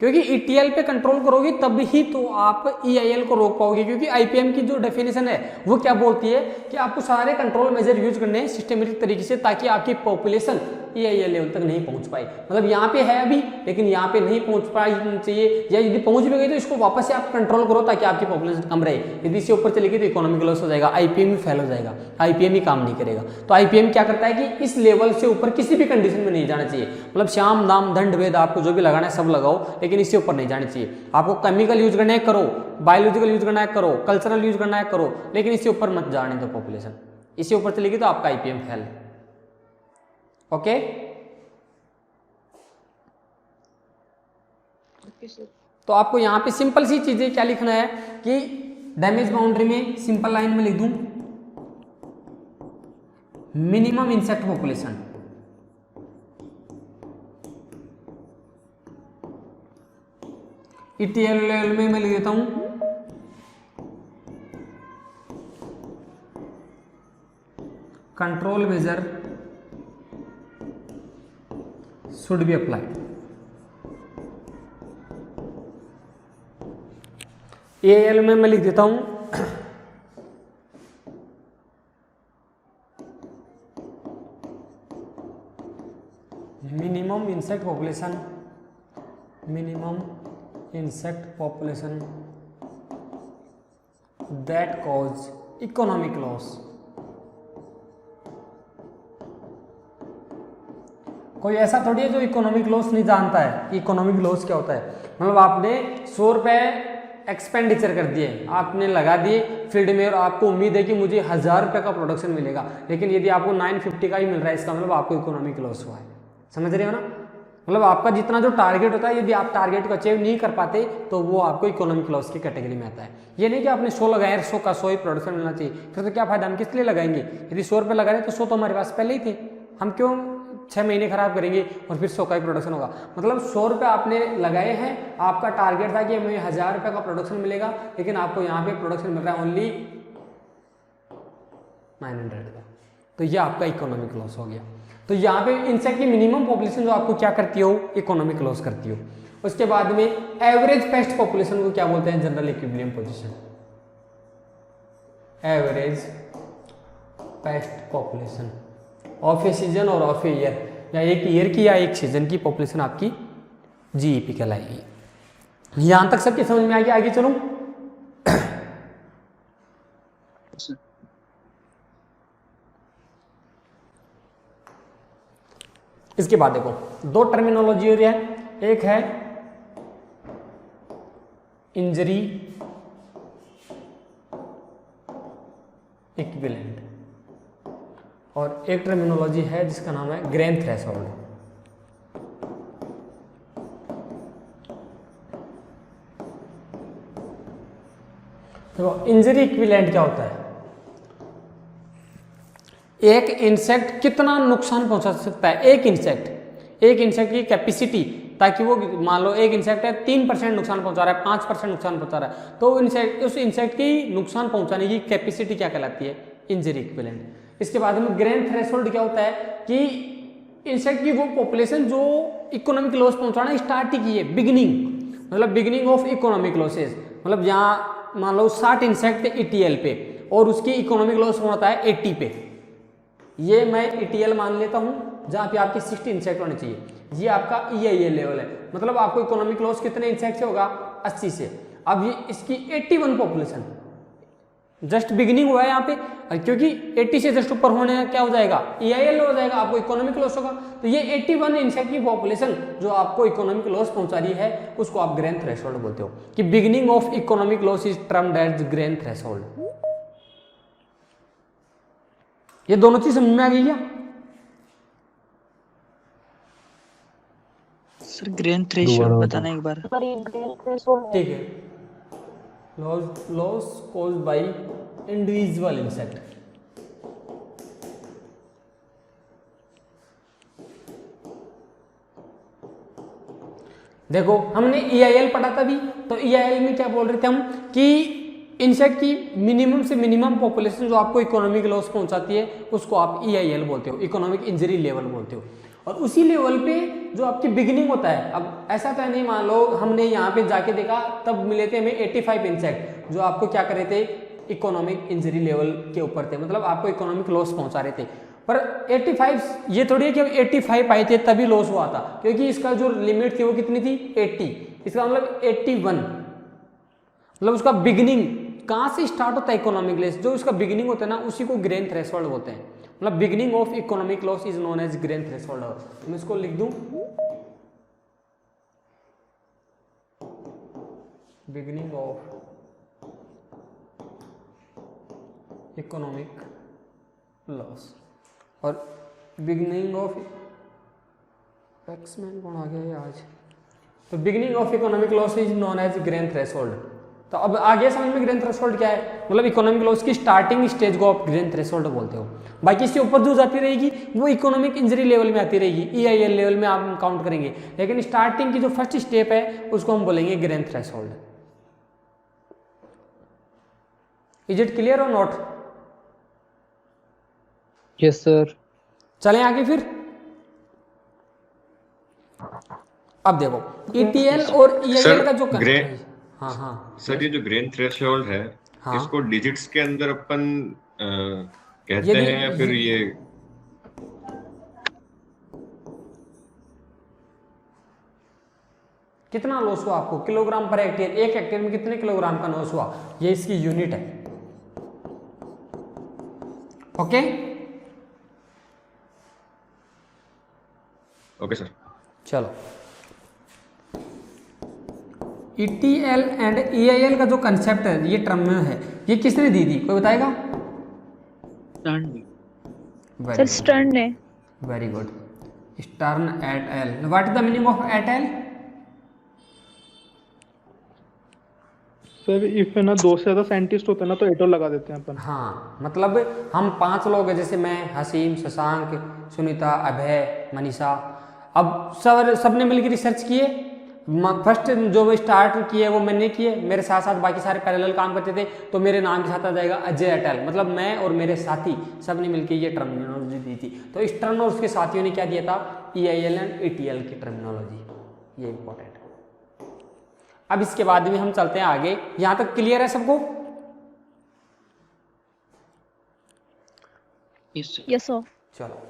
क्योंकि ETL पे कंट्रोल करोगे तब ही तो आप EIL को रोक पाओगे, क्योंकि IPM की जो डेफिनेशन है वो क्या बोलती है कि आपको सारे कंट्रोल मेजर यूज करने हैं सिस्टमेटिक तरीके से, ताकि आपकी पॉपुलेशन EIL लेवल तक नहीं पहुंच पाए। मतलब यहाँ पे है अभी, लेकिन यहाँ पे नहीं पहुंच पाई चाहिए, या यदि पहुंच भी गई तो इसको वापस से आप कंट्रोल करो ताकि आपकी पॉपुलेशन कम रहे। यदि इससे ऊपर चलेगी तो इकोनॉमिक लॉस हो जाएगा, IPM ही फेल हो जाएगा, IPM ही काम नहीं करेगा। तो IPM क्या करता है कि इस लेवल से ऊपर किसी भी कंडीशन में नहीं जाना चाहिए। मतलब श्याम दाम दंड भेद आपको जो भी लगाना है सब लगाओ, लेकिन इससे ऊपर नहीं जाना चाहिए। आपको केमिकल यूज करना है करो, बायोलॉजिकल यूज करना है करो, कल्चरल यूज करना है करो, लेकिन इससे ऊपर मत जाने दो पॉपुलेशन। इससे ऊपर चलेगी तो आपका IPM फेल। ओके, तो आपको यहाँ पे सिंपल सी चीजें क्या लिखना है कि डैमेज बाउंड्री में सिंपल लाइन में लिख दूं minimum insect population, ETL level में मैं लिख देता हूं control measure should be applied. EIL में मैं लिख देता हूं minimum insect population, minimum insect population that cause economic loss. कोई ऐसा थोड़ी है जो इकोनॉमिक लॉस नहीं जानता है कि इकोनॉमिक लॉस क्या होता है। मतलब आपने 100 रुपए एक्सपेंडिचर कर दिए, आपने लगा दिए फील्ड में और आपको उम्मीद है कि मुझे 1000 रुपये का प्रोडक्शन मिलेगा, लेकिन यदि आपको 950 का ही मिल रहा है, इसका मतलब आपको इकोनॉमिक लॉस हुआ है। समझ रहे हो ना? मतलब आपका जितना जो टारगेट होता है, यदि आप टारगेट को अचीव नहीं कर पाते तो वो आपको इकोनॉमिक लॉस की कैटेगरी में आता है। ये नहीं कि आपने 100 लगाए, 100 का 100 ही प्रोडक्शन मिलना चाहिए, फिर तो क्या फायदा, हम किस लिए लगाएंगे? यदि 100 रुपये लगा रहे तो 100 तो हमारे पास पहले ही थे, हम क्यों 6 महीने खराब करेंगे और फिर 100 का ही प्रोडक्शन होगा। मतलब 100 रुपये आपने लगाए हैं, आपका टारगेट था कि हमें 1000 रुपये का प्रोडक्शन मिलेगा, लेकिन आपको यहाँ पे प्रोडक्शन मिल रहा है ओनली 900 का, तो ये आपका इकोनॉमिक लॉस हो गया। तो यहाँ पे इंसेक्ट की मिनिमम पॉपुलेशन जो आपको क्या करती हो, इकोनॉमिक लॉस करती हो। उसके बाद में एवरेज पेस्ट पॉपुलेशन को क्या बोलते हैं, general equilibrium position. Average paste population of A season और ऑफ ए ईयर, या एक ईयर की या एक सीजन की पॉपुलेशन आपकी GEP कहलाएगी। यहां तक सबकी समझ में आ गया? आगे चलूं? इसके बाद देखो दो टर्मिनोलॉजी हो रही है, एक है इंजरी इक्विवेलेंट और एक टर्मिनोलॉजी है जिसका नाम है ग्रेन थ्रेशोल्ड। देखो इंजरी इक्विवेलेंट क्या होता है, एक इंसेक्ट कितना नुकसान पहुंचा सकता है। एक इंसेक्ट की कैपेसिटी, ताकि वो मान लो एक इंसेक्ट है 3% नुकसान पहुंचा रहा है, 5% नुकसान पहुंचा रहा है, तो उस इंसेक्ट की नुकसान पहुंचाने की कैपेसिटी क्या कहलाती है, इंजरी इक्विवेलेंट। इसके बाद में ग्रेन थ्रेशोल्ड क्या होता है कि इंसेक्ट की वो पॉपुलेशन जो इकोनॉमिक लॉस पहुंचाना स्टार्ट ही की है, बिगिनिंग ऑफ इकोनॉमिक लॉसेज। मतलब यहाँ मान लो 60 इंसेक्ट ETL पे और उसकी इकोनॉमिक लॉस होता है 80 पे, ये मैं ETL मान लेता हूं जहां पे आपके 60 इंसेक्ट होने चाहिए। ये आपका EIL लेवल है, मतलब आपको इकोनॉमिक लॉस कितने इंसेक्ट से होगा, 80 से। अब ये इसकी 81 पॉपुलेशन, जस्ट बिगिनिंग हुआ है यहाँ पे, क्योंकि 80 से जस्ट ऊपर होने क्या हो जाएगा, EIL हो जाएगा, आपको इकोनॉमिक लॉस होगा। तो ये 81 इंसेक्ट की पॉपुलेशन जो आपको इकोनॉमिक लॉस पहुंचा रही है, उसको आप ग्रेन थ्रेशोल्ड बोलते हो कि beginning of economic loss is termed as gain threshold. ये दोनों चीज समझ में आ गई क्या? सर ग्रेन थ्रेशोल्ड बताना एक बार। ठीक है, loss caused by individual insect. देखो हमने EIL पढ़ा था भी, तो EIL में क्या बोल रहे थे हम कि इंसेक्ट की मिनिमम से मिनिमम पॉपुलेशन जो आपको इकोनॉमिक लॉस पहुंचाती है उसको आप EIL बोलते हो, इकोनॉमिक इंजरी लेवल बोलते हो। और उसी लेवल पे जो आपकी बिगिनिंग होता है, अब ऐसा तो है नहीं मान लो हमने यहाँ पे जाके देखा तब मिले थे हमें 85 इंसेक्ट जो आपको क्या कर रहे थे, इकोनॉमिक इंजरी लेवल के ऊपर थे, मतलब आपको इकोनॉमिक लॉस पहुंचा रहे थे। पर 85 ये थोड़ी है कि 85 पाए थे तभी लॉस हुआ था, क्योंकि इसका जो लिमिट थी वो कितनी थी 80, इसका मतलब 81, मतलब उसका बिगिनिंग कहाँ से स्टार्ट होता है इकोनॉमिक लॉस, जो उसका बिगिनिंग होता है ना उसी को ग्रेन थ्रेशोल्ड बोलते हैं, मतलब beginning of economic loss is known as gain threshold. मैं इसको लिख दूं, बिगिनिंग ऑफ इकोनॉमिक लॉस, और बिगिनिंग ऑफ एक्समैन कौन आ गया है आज, तो beginning of economic loss is known as gain threshold. तो अब आगे समझ में ग्रेन थ्रेशोल्ड क्या है, मतलब इकोनॉमिक लॉस की स्टार्टिंग स्टेज को आप ग्रेन थ्रेशोल्ड बोलते हो। बाकी इससे ऊपर जो जाती रहेगी वो इकोनॉमिक इंजरी लेवल में आती रहेगी, EIL लेवल में आप काउंट करेंगे, लेकिन स्टार्टिंग की जो फर्स्ट स्टेप है उसको हम बोलेंगे grain threshold. Is it clear और नॉट? Yes sir. चलें आगे फिर। अब देखो ETL और EIL का जो हाँ हाँ सर, ये जो ग्रेन थ्रेशोल्ड है, हाँ, इसको डिजिट्स के अंदर अपन कहते यदि- हैं या फिर ये कितना लॉस हुआ आपको किलोग्राम पर हेक्टेयर, एक हेक्टेयर में कितने किलोग्राम का लॉस हुआ, ये इसकी यूनिट है। Okay okay sir. चलो, ETL एंड EIL का जो कंसेप्ट है, ये टर्म में है, ये किसने दी थी, कोई बताएगा? सर स्टर्न है। Very good, Stern et al. What is the meaning of et al? Sir if है ना 2 से ज्यादा साइंटिस्ट होते हैं ना तो एटो लगा देते हैं अपन। हाँ, मतलब हम 5 लोग हैं, जैसे मैं, हसीम, शशांक, सुनीता, अभय, मनीषा। अब सबने मिलकर रिसर्च किए, फर्स्ट जो स्टार्ट किए वो मैंने किए, मेरे साथ साथ बाकी सारे पैरेलल काम करते थे, तो मेरे नाम के साथ आ जाएगा अजय अटल, मतलब मैं और मेरे साथी सब ने मिलकर ये टर्मिनोलॉजी दी थी। तो इस टर्म और उसके साथियों ने क्या दिया था, EIL एंड ETL की टर्मिनोलॉजी, ये इंपॉर्टेंट है। अब इसके बाद भी हम चलते हैं आगे, यहां तक क्लियर है सबको? Yes sir. चलो,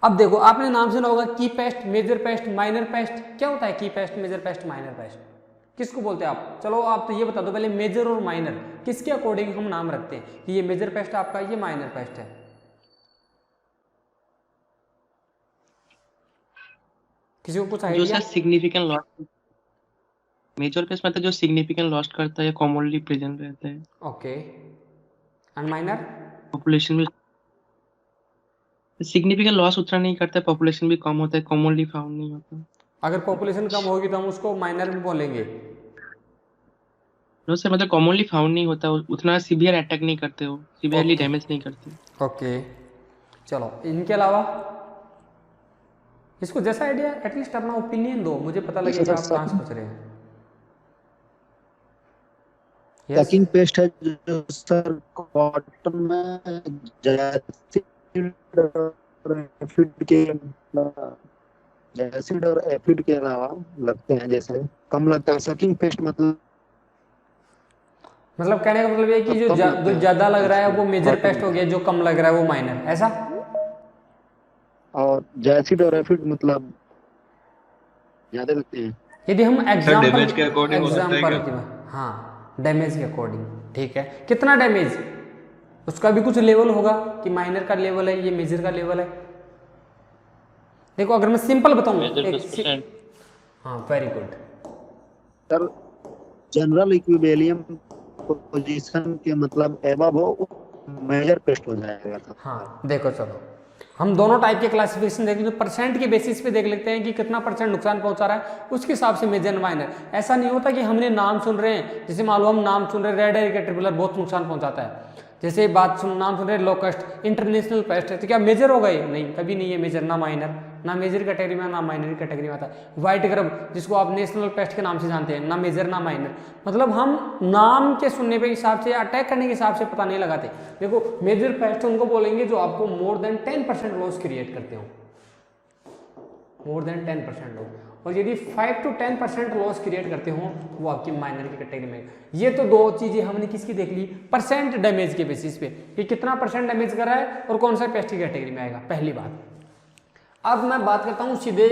अब देखो आपने नाम सुना होगा की pest, major pest, minor pest. क्या होता है की pest, major pest, minor pest, किसको बोलते हैं आप? चलो आप तो ये बता दो पहले, मेजर और माइनर किसके अकॉर्डिंग हम नाम रखते हैं कि ये मेजर पेस्ट आपका, ये माइनर पेस्ट है? किसी को कुछ जो idea? Sir significant loss, major pest मतलब जो सिग्निफिकेंट लॉस करता है, कॉमनली प्रेजेंट रहता है। Okay, and minor? पॉपुलेशन में सिग्निफिकेंट लॉस उतना नहीं करता है, पॉपुलेशन भी कम होता है, कॉमनली फाउंड नहीं होता। अगर पॉपुलेशन कम होगी तो हम उसको माइनर भी बोलेंगे। नो सर, मतलब कॉमनली फाउंड नहीं होता, उतना सीवियर अटैक नहीं करते, हो सीवियरली Okay. डैमेज नहीं करते। ओके, चलो इनके अलावा इसको जैसा आइडिया, एटलीस्ट अपना ओपिनियन दो, मुझे पता लगेगा आप कहाँ सोच रहे हैं। Yes? पैकिंग पेस्ट है जो सर कॉटन में एसिड और एफिड के अलावा लगते हैं, जैसे कम लगता है। सकिंग पेस्ट मतलब कहने का मतलब ये कि जो ज्यादा लग रहा है वो मेजर पेस्ट हो गया, जो कम लग रहा है वो माइनर, ऐसा? और जैसिड और एफिड मतलब ज्यादा लगते हैं। यदि हम एग्जांपल, डैमेज के according हो सकता है क्या? हाँ डैमेज के अकॉर्डिंग, ठीक है। कितना डैमेज, उसका भी कुछ लेवल होगा कि माइनर का लेवल है, ये मेजर का लेवल है। देखो अगर मैं सिंपल बताऊं, हाँ very good sir, general equilibrium position के मतलब एबव हो, मेजर पेस्ट हो जाएगा था। हाँ देखो, चलो हम दोनों टाइप के क्लासिफिकेशन देख लेते हैं, परसेंट के बेसिस पे देख लेते हैं कि कितना परसेंट नुकसान पहुंचा रहा है, उसके हिसाब से मेजर माइनर। ऐसा नहीं होता कि हमने नाम सुन रहे हैं, जैसे मान लो हम नाम सुन रहे हैं रेड एयर कैटरपिलर बहुत नुकसान पहुंचाता है, जैसे नाम सुन रहे हैं लोकस्ट, इंटरनेशनल पेस्ट है, तो क्या मेजर हो गए? नहीं, कभी नहीं है मेजर, ना माइनर, ना मेजर कैटेगरी में ना माइनर कैटेगरी में आता है। व्हाइट ग्रब जिसको आप नेशनल पेस्ट के नाम से जानते हैं, ना मेजर ना माइनर। मतलब हम नाम के सुनने पे हिसाब से, अटैक करने के हिसाब से पता नहीं लगाते। देखो मेजर पेस्ट उनको बोलेंगे जो आपको मोर देन 10% लॉस क्रिएट करते हो, मोर देन 10% हो, और यदि 5 to 10% लॉस क्रिएट करते हो वो आपकी माइनर की कैटेगरी में। ये तो दो चीजें हमने किसकी देख ली, परसेंट डैमेज के बेसिस पे कि कितना परसेंट डैमेज कर रहा है और कौन सा पेस्ट की कैटेगरी में आएगा, पहली बात। अब मैं बात करता हूं सीधे,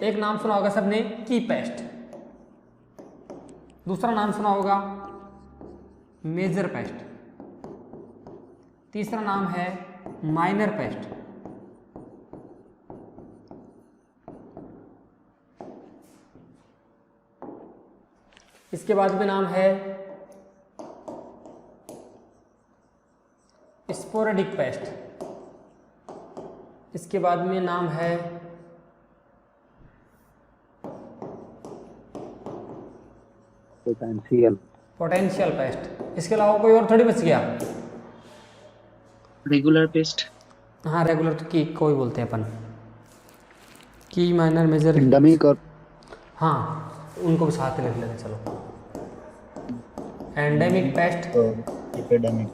एक नाम सुना होगा सबने, की पेस्ट, दूसरा नाम सुना होगा मेजर पेस्ट, तीसरा नाम है माइनर पेस्ट। इसके बाद में नाम है स्पोरेडिक पेस्ट, इसके बाद में नाम है पोटेंशियल पेस्ट। इसके अलावा कोई और थोड़ी बच गया। Regular paste. हाँ रेगुलर तो की कोई बोलते हैं अपन, की माइनर मेजर एंडेमिक और हाँ उनको भी साथ में लिख लेते हैं। चलो एंडेमिक पेस्ट एपिडेमिक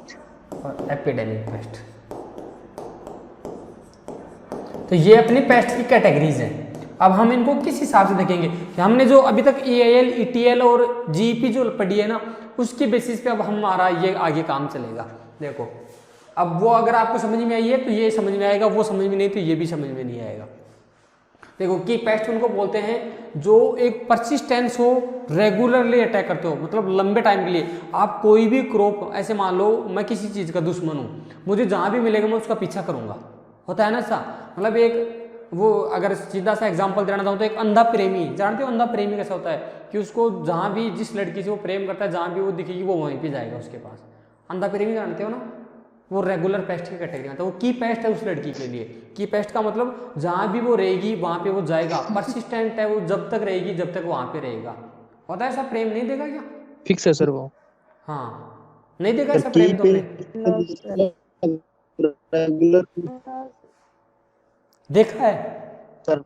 और एपिडेमिक पेस्ट, तो ये अपनी पेस्ट की कैटेगरीज हैं। अब हम इनको किस हिसाब से देखेंगे कि हमने जो अभी तक EAL, ETL और GEP जो पढ़ी है ना, उसके बेसिस पे अब हमारा ये आगे काम चलेगा। देखो अब वो अगर आपको समझ में आई है तो ये समझ में आएगा, वो समझ में नहीं तो ये भी समझ में नहीं आएगा। देखो की पेस्ट उनको बोलते हैं जो एक परसिस्टेंस हो, रेगुलरली अटैक करते हो, मतलब लंबे टाइम के लिए। आप कोई भी क्रॉप, ऐसे मान लो मैं किसी चीज़ का दुश्मन हूँ, मुझे जहाँ भी मिलेगा मैं उसका पीछा करूँगा, होता है ना सा। मतलब एक वो अगर सीधा सा एग्जांपल देना चाहूँ तो एक अंधा प्रेमी, जानते हो अंधा प्रेमी कैसा होता है कि उसको जहाँ भी, जिस लड़की से वो प्रेम करता है, जहाँ भी वो दिखेगी वो वहीं पे जाएगा उसके पास। अंधा प्रेमी जानते हो ना, वो रेगुलर पेस्ट की कैटेगरी में आता है। वो की पेस्ट है उस लड़की के लिए। की पेस्ट का मतलब जहाँ भी वो रहेगी वहाँ पे वो जाएगा, परसिस्टेंट है, वो जब तक रहेगी जब तक वहाँ पे रहेगा। होता है ऐसा प्रेम, नहीं देखा क्या? फिक्स है सर वो। हाँ नहीं देखा ऐसा प्रेम तुमने? रेगुलर देखा है सर,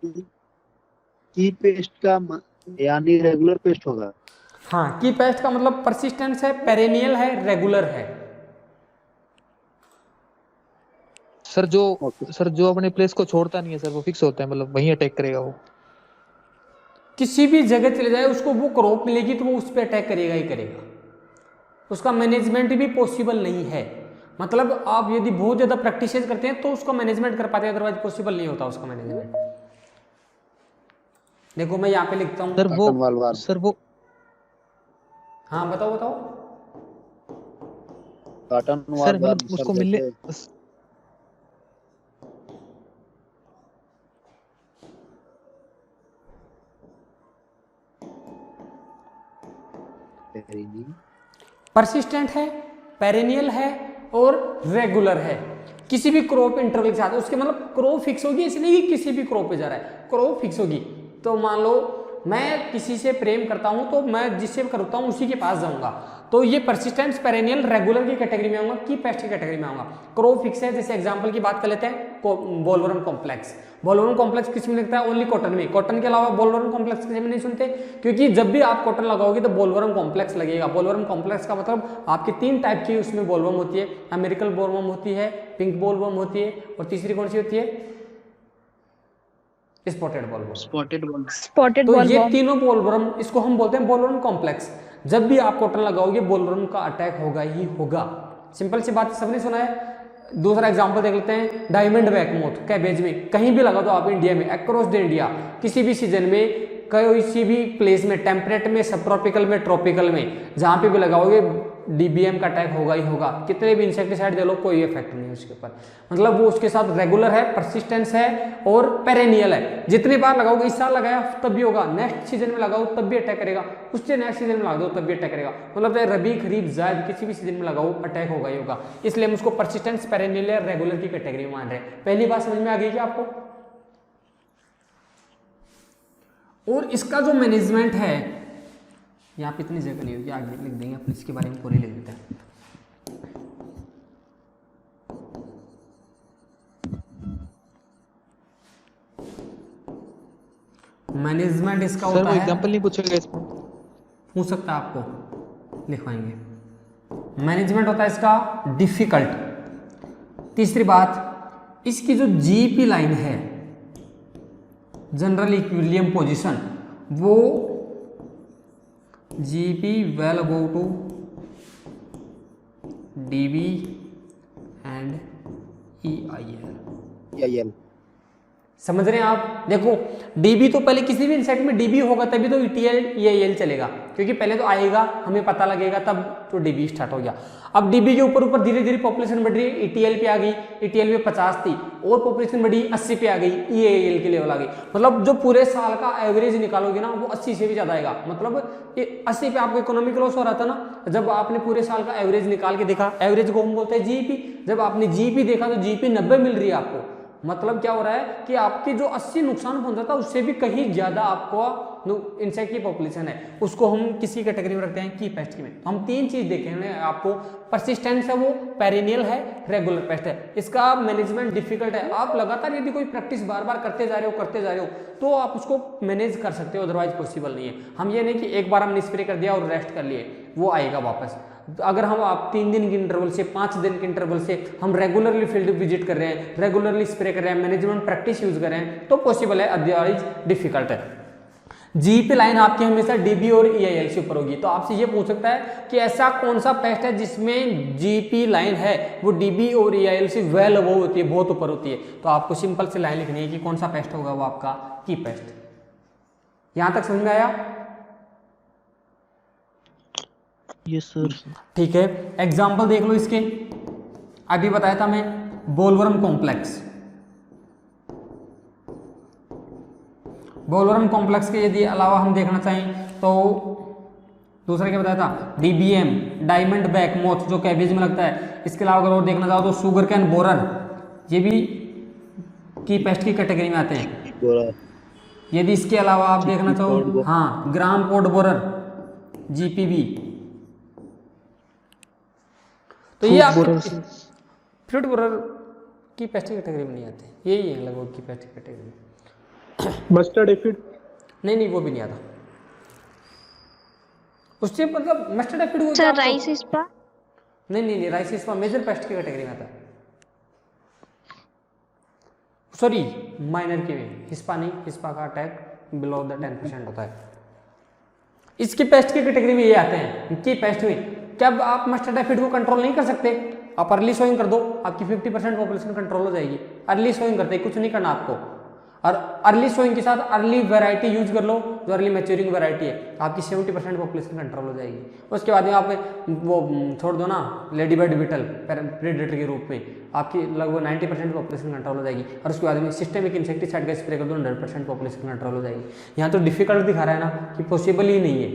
की पेस्ट का यानी रेगुलर पेस्ट होगा। हाँ, की पेस्ट का मतलब परसिस्टेंस है, पेरेनियल है, रेगुलर है। सर जो अपने प्लेस को छोड़ता नहीं है सर, वो फिक्स होता है, मतलब वहीं अटैक करेगा वो। किसी भी जगह चले जाए उसको वो क्रॉप मिलेगी तो वो उस पर अटैक करेगा ही करेगा। उसका मैनेजमेंट भी पॉसिबल नहीं है। मतलब आप यदि बहुत ज़्यादा प्रैक्टिस करते हैं तो उसका मैनेजमेंट कर पाते हैं, अदरवाइज पॉसिबल नहीं होता उसका मैनेजमेंट। देखो मैं यहाँ पे लिखता हूँ सर वो हाँ बताओ बताओ। कॉटन सर मतलब उसको मिलने परसिस्टेंट है, पेरेनियल है और रेगुलर है। किसी भी क्रॉप इंटरवल के साथ, उसके मतलब क्रॉप फिक्स होगी, इसलिए कि किसी भी क्रॉप पे जा रहा है क्रॉप फिक्स होगी। तो मान लो मैं किसी से प्रेम करता हूं तो मैं जिससे करता हूं उसी के पास जाऊंगा, तो ये परसिस्टेंस, पेरेनियल, रेगुलर की कैटेगरी में आऊंगा, की पेस्ट की कैटेगरी में आऊंगा। क्रॉप फिक्स है, जैसे एग्जांपल की बात कर लेते हैं बोलवर्म कॉम्प्लेक्स। बोलवर्म कॉम्प्लेक्स किस में लगता है? ओनली कॉटन में। कॉटन के अलावा बोलवर्म कॉम्प्लेक्स किसी में नहीं सुनते, क्योंकि जब भी आप कॉटन लगाओगे तो बोलवर्म कॉम्प्लेक्स लगेगा। बोलवर्म कॉम्प्लेक्स का मतलब आपकी 3 टाइप की उसमें बोलवर्म होती है। अमेरिकन बोलवर्म होती है, पिंक बोलवर्म होती है, और तीसरी कौन सी होती है? Spotted bollworm. स्पॉटेड तो ये बॉलवर्म। तीनों बोलवर्म, इसको हम बोलते हैं बोलवर्म कॉम्प्लेक्स। जब भी आप कॉटन लगाओगे बोलवर्म का अटैक होगा ही होगा। सिंपल सी बात, सबने सुना है। दूसरा एग्जांपल देख लेते हैं, डायमंड बैकमोथ कैबेज में कहीं भी लगा दो आप इंडिया में, अक्रॉस द इंडिया, किसी भी सीजन में, किसी भी प्लेस में, टेम्परेट में, सब ट्रॉपिकल में, ट्रॉपिकल में, जहाँ पे भी लगाओगे DBM का अटैक होगा ही होगा। कितने भी इंसेक्टिसाइड दे लो कोई इफेक्ट नहीं उसके ऊपर। मतलब वो उसके साथ रेगुलर है, परसिस्टेंस है और पेरेनियल है। जितने बार लगाओगे, इस साल लगाया तब भी होगा, नेक्स्ट सीजन में लगाओ तब भी अटैक करेगा, उससे नेक्स्ट सीजन में लगा दो तब भी अटैक करेगा। मतलब रबी, खरीफ, जायद, किसी भी सीजन में लगाओ अटैक होगा ही होगा। इसलिए हम उसको परसिस्टेंस, पेरेनियल या रेगुलर की कैटेगरी में मान रहे हैं। पहली बात समझ में आ गई क्या आपको? और इसका जो मैनेजमेंट है, यहाँ पे इतनी जगह नहीं होगी, आगे लिख देंगे अपने, इसके बारे में पूरी लिख देते हैं। मैनेजमेंट इसका सर होता वो है, एग्जांपल नहीं पूछेगा इसमें? पूछ सकता है, आपको लिखवाएंगे। मैनेजमेंट होता है इसका डिफिकल्ट। तीसरी बात, इसकी जो GP लाइन है, जनरल इक्विलिब्रियम पोजीशन, वो GP well above to DB and EIL. EIL समझ रहे हैं आप? देखो डीबी तो पहले किसी भी इंसेक्ट में डीबी होगा तभी तो ईटीएल ईआईएल चलेगा, क्योंकि पहले तो आएगा हमें पता लगेगा तब तो डीबी स्टार्ट हो गया। अब डीबी के ऊपर ऊपर धीरे धीरे पॉपुलेशन बढ़ रही है, ईटीएल पे आ गई, ईटीएल में 50 थी और पॉपुलेशन बढ़ी 80 पे आ गई, ईआईएल के लेवल आ गई। मतलब जो पूरे साल का एवरेज निकालोगे ना वो 80 से भी ज्यादा आएगा। मतलब ये 80 पे आपको इकोनॉमिक लॉस हो रहा था ना, जब आपने पूरे साल का एवरेज निकाल के देखा, एवरेज को हम बोलते हैं जीपी, जब आपने जीपी देखा तो जीपी 90 मिल रही है आपको। मतलब क्या हो रहा है कि आपकी जो 80 नुकसान पहुंचा था उससे भी कहीं ज्यादा आपको इंसेक्ट की पॉपुलेशन है, उसको हम किसी कैटेगरी में रखते हैं की पेस्ट में। तो हम तीन चीज देखेंगे आपको, परसिस्टेंस है वो, पेरिनियल है, रेगुलर पेस्ट है। इसका मैनेजमेंट डिफिकल्ट है। आप लगातार यदि कोई प्रैक्टिस बार बार करते जा रहे हो तो आप उसको मैनेज कर सकते हो, अदरवाइज पॉसिबल नहीं है। हम ये नहीं कि एक बार हमने स्प्रे कर दिया और रेस्ट कर लिए, वो आएगा वापस। अगर हम आप 3 दिन के इंटरवल से 5 दिन के इंटरवल से हम रेगुलरली फील्ड विजिट कर रहे हैं, रेगुलरली स्प्रे कर रहे हैं, मैनेजमेंट प्रैक्टिस यूज कर रहे हैं तो पॉसिबल है, अदरवाइज डिफिकल्ट है। जीपी लाइन आपकी हमेशा डीबी और ईआईएल से ऊपर होगी। तो आपसे ये पूछ सकता है कि ऐसा कौन सा पेस्ट है जिसमें जीपी लाइन है वो डीबी और ईआईएल से वेल अबव होती है, बहुत ऊपर होती है। तो आपको सिंपल से लाइन लिखनी है कि कौन सा पेस्ट होगा वो आपका की पेस्ट। यहां तक समझ में आया? Yes sir. ठीक है, एग्जाम्पल देख लो इसके। अभी बताया था मैं बोलवर्म कॉम्प्लेक्स, बोलवर्म कॉम्प्लेक्स के यदि अलावा हम देखना चाहें तो दूसरा क्या बताया था, डीबीएम डायमंड बैक मोथ जो कैबेज में लगता है। इसके अलावा अगर और देखना चाहो तो शुगर कैन बोरर, ये भी की पेस्ट की कैटेगरी में आते हैं। यदि इसके अलावा आप देखना चाहो, हाँ ग्राम पोड बोरर जीपीबी, तो ये आप फ्रूट बोरर की पेस्ट की कैटेगरी में नहीं आते, यही है लगभग की पेस्ट की कैटेगरी में। मस्टर्ड एफिड नहीं वो भी नहीं आता उससे, मतलब मस्टर्ड एफिड हो सर राइस इस्पा, नहीं राइस इस्पा मेजर पेस्ट की कैटेगरी में आता है, सॉरी माइनर की में, हिस्पा नहीं, हिस्पा का अटैक बिलो द 10% होता है। इसकी पेस्ट की कैटेगरी में ये आते हैं की पेस्ट में। जब आप मस्टर्ड एफिड को कंट्रोल नहीं कर सकते, आप अर्ली सोइंग कर दो, आपकी 50% पॉपुलेशन कंट्रोल हो जाएगी। अर्ली सोइंग करते कुछ नहीं करना आपको, और अर्ली सोइंग के साथ अर्ली वैरायटी यूज कर लो जो अर्ली मैच्योरिंग वैरायटी है, आपकी 70% पॉपुलेशन कंट्रोल हो जाएगी। उसके बाद में आप वो छोड़ दो ना लेडी बर्ड बीटल प्रेडेटर के रूप में, आपकी लगभग 90% पॉपुलेशन कंट्रोल हो जाएगी। और उसके बाद में सिस्टेमिक इंसेक्टिसाइड का स्प्रे कर दो, 100% पॉपुलेशन कंट्रोल हो जाएगी। यहाँ तो डिफिकल्ट दिखा रहा है ना कि पॉसिबल ही नहीं है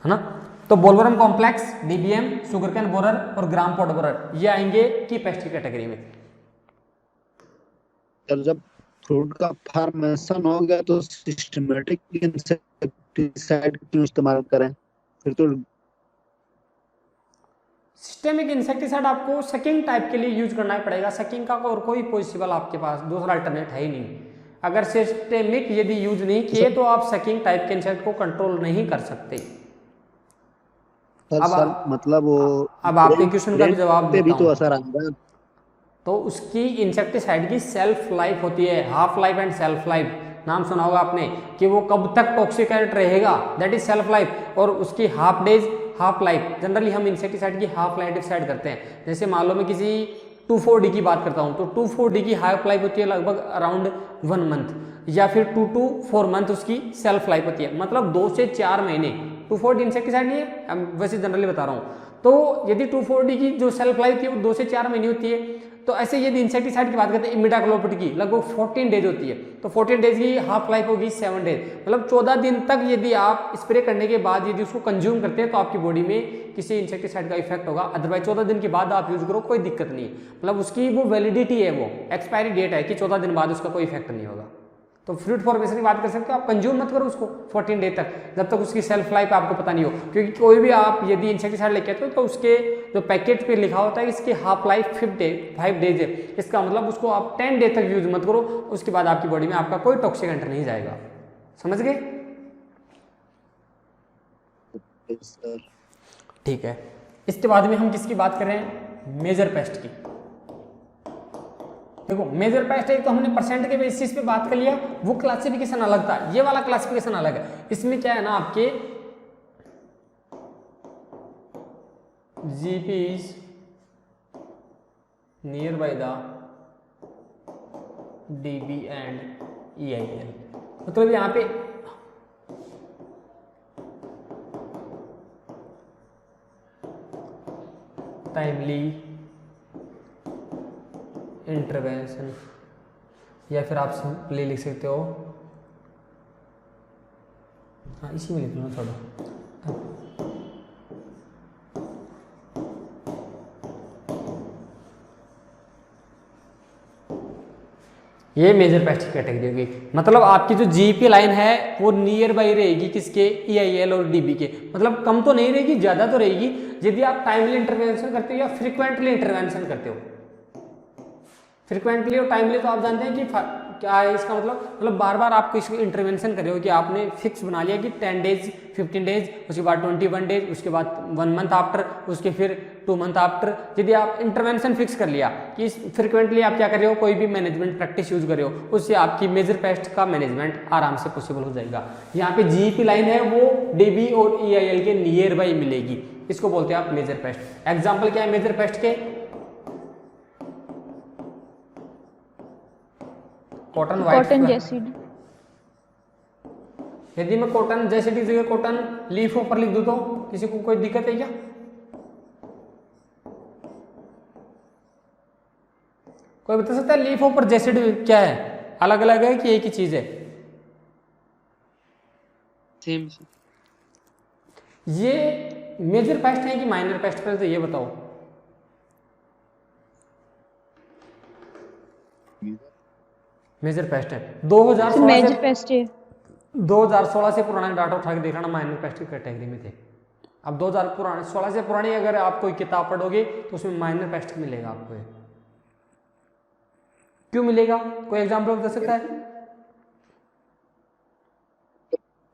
ना। तो bollworm complex, DBM, sugarcane borer और ग्राम पोड बोरर ये आएंगे की पेस्ट की कैटेगरी में। जब फ्रूट का फॉर्मेशन हो गया तो सिस्टमेटिक इंसेक्टिसाइड क्यों इस्तेमाल करें? फिर तो सिस्टेमिक इंसेक्टिसाइड आपको सकिंग टाइप के लिए यूज करना पड़ेगा। सकिंग का और कोई पॉसिबल आपके पास दूसरा अल्टरनेट है ही नहीं। अगर सिस्टेमिक यदि यूज नहीं किए तो आप सकिंग टाइप के इंसेक्ट को कंट्रोल नहीं कर सकते। सर मतलब वो अब आपके क्वेश्चन का भी जवाब पे भी देता तो हूं। असर आएगा। तो उसकी इंसेक्टिसाइड की सेल्फ लाइफ होती है, half life and self life. नाम सुना होगा आपने कि वो कब तक टॉक्सिकेट रहेगा, दैट इज सेल्फ लाइफ। और उसकी half days half life, generally हम इंसेक्टिसाइड की हाफ लाइफ डिसाइड करते हैं। जैसे मान लो मैं किसी 2,4-D की बात करता हूँ तो 2,4-D की हाफ लाइफ होती है लगभग अराउंड 1 मंथ, या फिर 2 to 4 मंथ उसकी सेल्फ लाइफ होती है, मतलब 2 से 4 महीने। 2,4-D इंसेक्टिसाइड नहीं है, वैसे जनरली बता रहा हूँ। तो यदि 2,4-D की जो सेल्फ लाइफ थी वो 2 से 4 महीने होती है। तो ऐसे यदि इंसेक्टिसाइड की बात करते हैं इमिडाक्लोपिड की लगभग 14 डेज होती है, तो 14 डेज की हाफ लाइफ होगी 7 डेज, मतलब 14 दिन तक यदि आप स्प्रे करने के बाद यदि उसको कंज्यूम करते हैं तो आपकी बॉडी में किसी इंसेक्टिसाइड का इफेक्ट होगा। अदरवाइज 14 दिन के बाद आप यूज करो कोई दिक्कत नहीं है, मतलब उसकी वो वैलिडिटी है, वो एक्सपायरी डेट है कि 14 दिन बाद उसका कोई इफेक्ट नहीं होगा। तो फ्रूट फॉर्मेशन की बात कर सकते हो आप, कंज्यूम मत करो उसको 14 डे तक, जब तक उसकी सेल्फ लाइफ आपको पता नहीं हो। क्योंकि कोई भी आप यदि इंसेक्टिसाइड लेके आते हो तो उसके जो पैकेट पे लिखा होता है इसकी हाफ लाइफ 5 डेज है। इसका मतलब उसको आप 10 डे तक यूज मत करो, उसके बाद आपकी बॉडी में आपका कोई टॉक्सिक एंटर नहीं जाएगा। समझ गए? ठीक है, इसके बाद में हम किसकी बात कर रहे हैं? मेजर पेस्ट की। देखो मेजर पेस्ट एक तो हमने परसेंट के बेसिस पे बात कर लिया, वो क्लासिफिकेशन अलग था, ये वाला क्लासिफिकेशन अलग है। इसमें क्या है ना आपके GP is near by the dB and EIL, मतलब यहाँ पे टाइमली इंटरवेंशन, या फिर आप सिंपली लिख सकते हो, हाँ इसी में लिख लो थोड़ा। ये मेजर पेस्ट की कैटेगरी होगी, मतलब आपकी जो जीपी लाइन है वो नियर बाई रहेगी किसके, ईआईएल और डीबी के, मतलब कम तो नहीं रहेगी, ज़्यादा तो रहेगी यदि आप टाइमली इंटरवेंशन करते हो या फ्रीक्वेंटली इंटरवेंशन करते हो। फ्रीक्वेंटली और टाइमली तो आप जानते हैं कि क्या है इसका मतलब बार बार आप किसी इंटरवेंशन कर रहे हो कि आपने फिक्स बना लिया कि 10 डेज 15 डेज, उसके बाद 21 डेज, उसके बाद 1 मंथ आफ्टर, उसके फिर 2 मंथ आफ्टर। यदि आप इंटरवेंशन फिक्स कर लिया कि फ्रिक्वेंटली आप क्या कर रहे हो, कोई भी मैनेजमेंट प्रैक्टिस यूज कर रहे हो, उससे आपकी मेजर पेस्ट का मैनेजमेंट आराम से पॉसिबल हो जाएगा। यहाँ पे जीपी लाइन है वो डीबी और ईआईएल के नियर बाई मिलेगी, इसको बोलते हैं आप मेजर पेस्ट। एग्जाम्पल क्या है मेजर पेस्ट के, कॉटन कॉटन जैसिड, यदि मैं कॉटन जैसिड की जगह कॉटन लीफ ऊपर लिख दूं तो किसी को कोई दिक्कत है क्या? कोई बता सकता है लीफ ऊपर जैसिड क्या है, अलग अलग है कि एक ही चीज है? सेम। ये मेजर पेस्ट है कि माइनर पेस्ट, पहले तो ये बताओ। मेजर पेस्ट है। 2016 मेजर से पेस्ट है। 2016 से पुराना डाटा उठा के देखना, माइनर पेस्ट की कैटेगरी में थे। अब 2016 से पुरानी अगर आप कोई किताब पढ़ोगे तो उसमें माइनर पेस्ट मिलेगा आपको। क्यों मिलेगा, कोई एग्जांपल बता सकता है?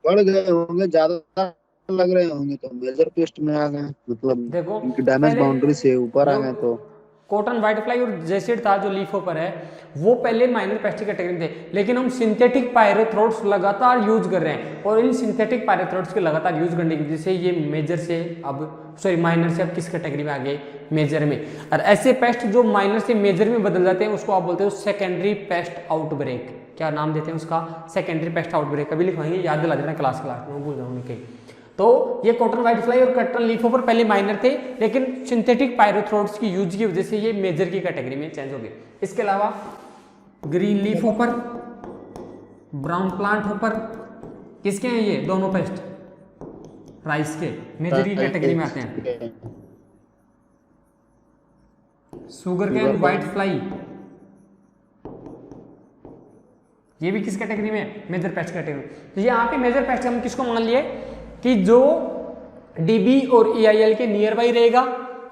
बढ़ गए होंगे, ज्यादा लग रहे होंगे तो मेजर पेस्ट में आ गए, मतलब देखो उनकी डैमेज बाउंड्री से ऊपर आ गए तो। कॉटन व्हाइट फ्लाई और जैसिड था जो लीफ ऊपर है, वो पहले माइनर पेस्ट की कैटेगरी में थे, लेकिन हम सिंथेटिक पायरेथ्रोड्स लगातार यूज कर रहे हैं, और इन सिंथेटिक पायरेथ्रोड्स के लगातार यूज करने की वजह से ये मेजर से माइनर से अब किस कैटेगरी में आ गए, मेजर में। और ऐसे पेस्ट जो माइनर से मेजर में बदल जाते हैं उसको आप बोलते हो सेकेंडरी पेस्ट आउटब्रेक। क्या नाम देते हैं उसका? Secondary paste outbreak. कभी लिखवाएंगे, याद दिला देना क्लास में, भूल जाऊंगी कहीं। तो ये कॉटन व्हाइट फ्लाई और कॉटन लीफ ऊपर पहले माइनर थे, लेकिन सिंथेटिक पायरेथ्रोड्स की यूज की वजह से ये मेजर की कैटेगरी में चेंज हो गए। इसके अलावा ग्रीन लीफ ऊपर, ब्राउन प्लांट ऊपर, किसके हैं ये दोनों पेस्ट? राइस के, मेजर की कैटेगरी में आते हैं। शुगर कैन व्हाइट फ्लाई, ये भी किस कैटेगरी में? Major pest category. तो यहाँ पे मेजर पेस्ट हम किसको मान लिए कि जो डीबी और ईआईएल के नियर बाई रहेगा,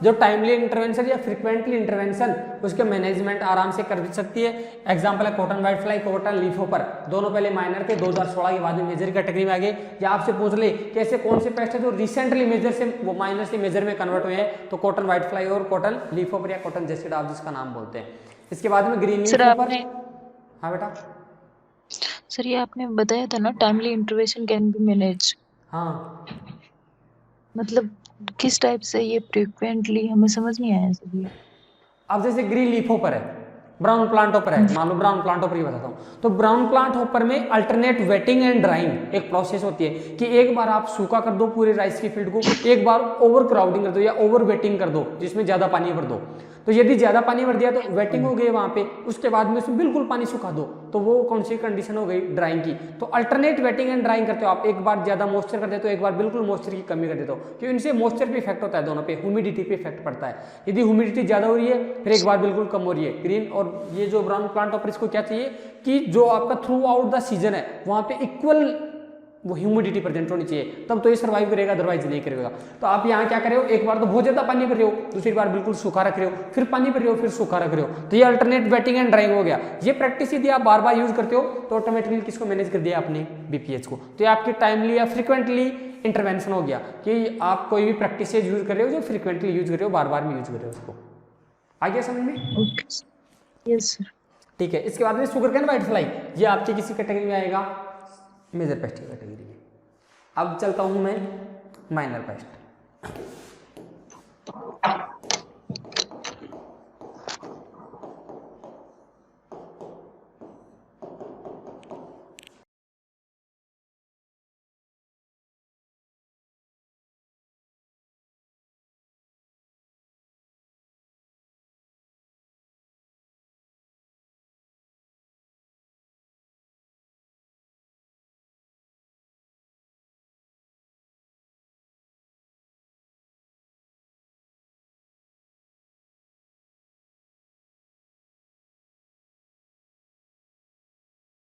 जो टाइमली इंटरवेंशन या फ्रीक्वेंटली इंटरवेंशन उसके मैनेजमेंट आराम से कर सकती है। एग्जांपल है cotton white fly, cotton leaf ऊपर, दोनों पहले माइनर थे, 2016 के बाद में मेजर कैटेगरी में आ गए। या आपसे पूछ ले कि ऐसे कौन से पेस्ट है जो रिसेंटली मेजर से वो माइनर से मेजर में कन्वर्ट हुए हैं, तो कॉटन व्हाइट फ्लाई और कॉटन लीफ ऊपर या कॉटन जैसिड आप जिसका नाम बोलते हैं। इसके बाद में ग्रीन लीफ ऊपर। हाँ बेटा। सर ये आपने बताया था ना timely intervention can be manage, हाँ मतलब किस टाइप से ये फ्रीक्वेंटली, हमें समझ नहीं आया सर ये। अब जैसे ग्रीन लीफ ऊपर है, ब्राउन प्लांट ऊपर है, मान लो ब्राउन प्लांट ऊपर ही बताता हूँ। तो ब्राउन प्लांट ऊपर में अल्टरनेट वेटिंग एंड ड्राइंग एक प्रोसेस होती है कि एक बार आप सूखा कर दो पूरे राइस की फील्ड को, एक बार ओवर क्राउडिंग कर दो या ओवर वेटिंग कर दो जिसमें ज्यादा पानी भर दो। तो यदि ज्यादा पानी भर दिया तो वेटिंग हो गई वहां पे, उसके बाद में उसमें बिल्कुल पानी सुखा दो, तो वो कौन सी कंडीशन हो गई? ड्राइंग की। तो अल्टरनेट वेटिंग एंड ड्राइंग करते हो आप, एक बार ज्यादा मॉइस्चर कर देते हो, एक बार बिल्कुल मॉइस्चर की कमी कर देते हो, क्योंकि इनसे मॉइस्चर पे इफेक्ट होता है, दोनों पे ह्यूमिडिटी पे इफेक्ट पड़ता है। यदि ह्यूमिडिटी ज्यादा हो रही है फिर एक बार बिल्कुल कम हो रही है। ग्रीन और ये जो ब्राउन प्लांट ऊपर, इसको क्या चाहिए कि जो आपका थ्रू आउट द सीजन है वहां पे इक्वल वो ह्यूमिडिटी प्रेजेंट होनी चाहिए, तब तो ये सर्वाइव करेगा, अदरवाइज नहीं करेगा। तो आप यहाँ क्या कर रहे हो, एक बार तो बहुत ज्यादा पानी भर रहे हो, दूसरी बार बिल्कुल सूखा रख रहे हो, फिर पानी भर रहे हो, फिर सूखा रख रहे हो। तो ये अल्टरनेट वेटिंग एंड ड्राइंग हो गया। ये प्रैक्टिस यदि आप बार बार यूज करते हो तो ऑटोमेटिकली किसको मैनेज कर दिया आपने? बीपीएच को। तो ये आपकी टाइमली या फ्रिक्वेंटली इंटरवेंशन हो गया कि आप कोई भी प्रैक्टिस यूज कर रहे हो जो फ्रिक्वेंटली यूज कर रहे हो, बार बार में यूज कर रहे हो उसको। आ गया समझ में? Okay yes sir. ठीक है, इसके बाद में शुगर कैन व्हाइट फ्लाई, ये आपकी किसी कैटेगरी में आएगा, मेजर पेस्ट की कैटेगरी में। अब चलता हूँ मैं माइनर पेस्ट।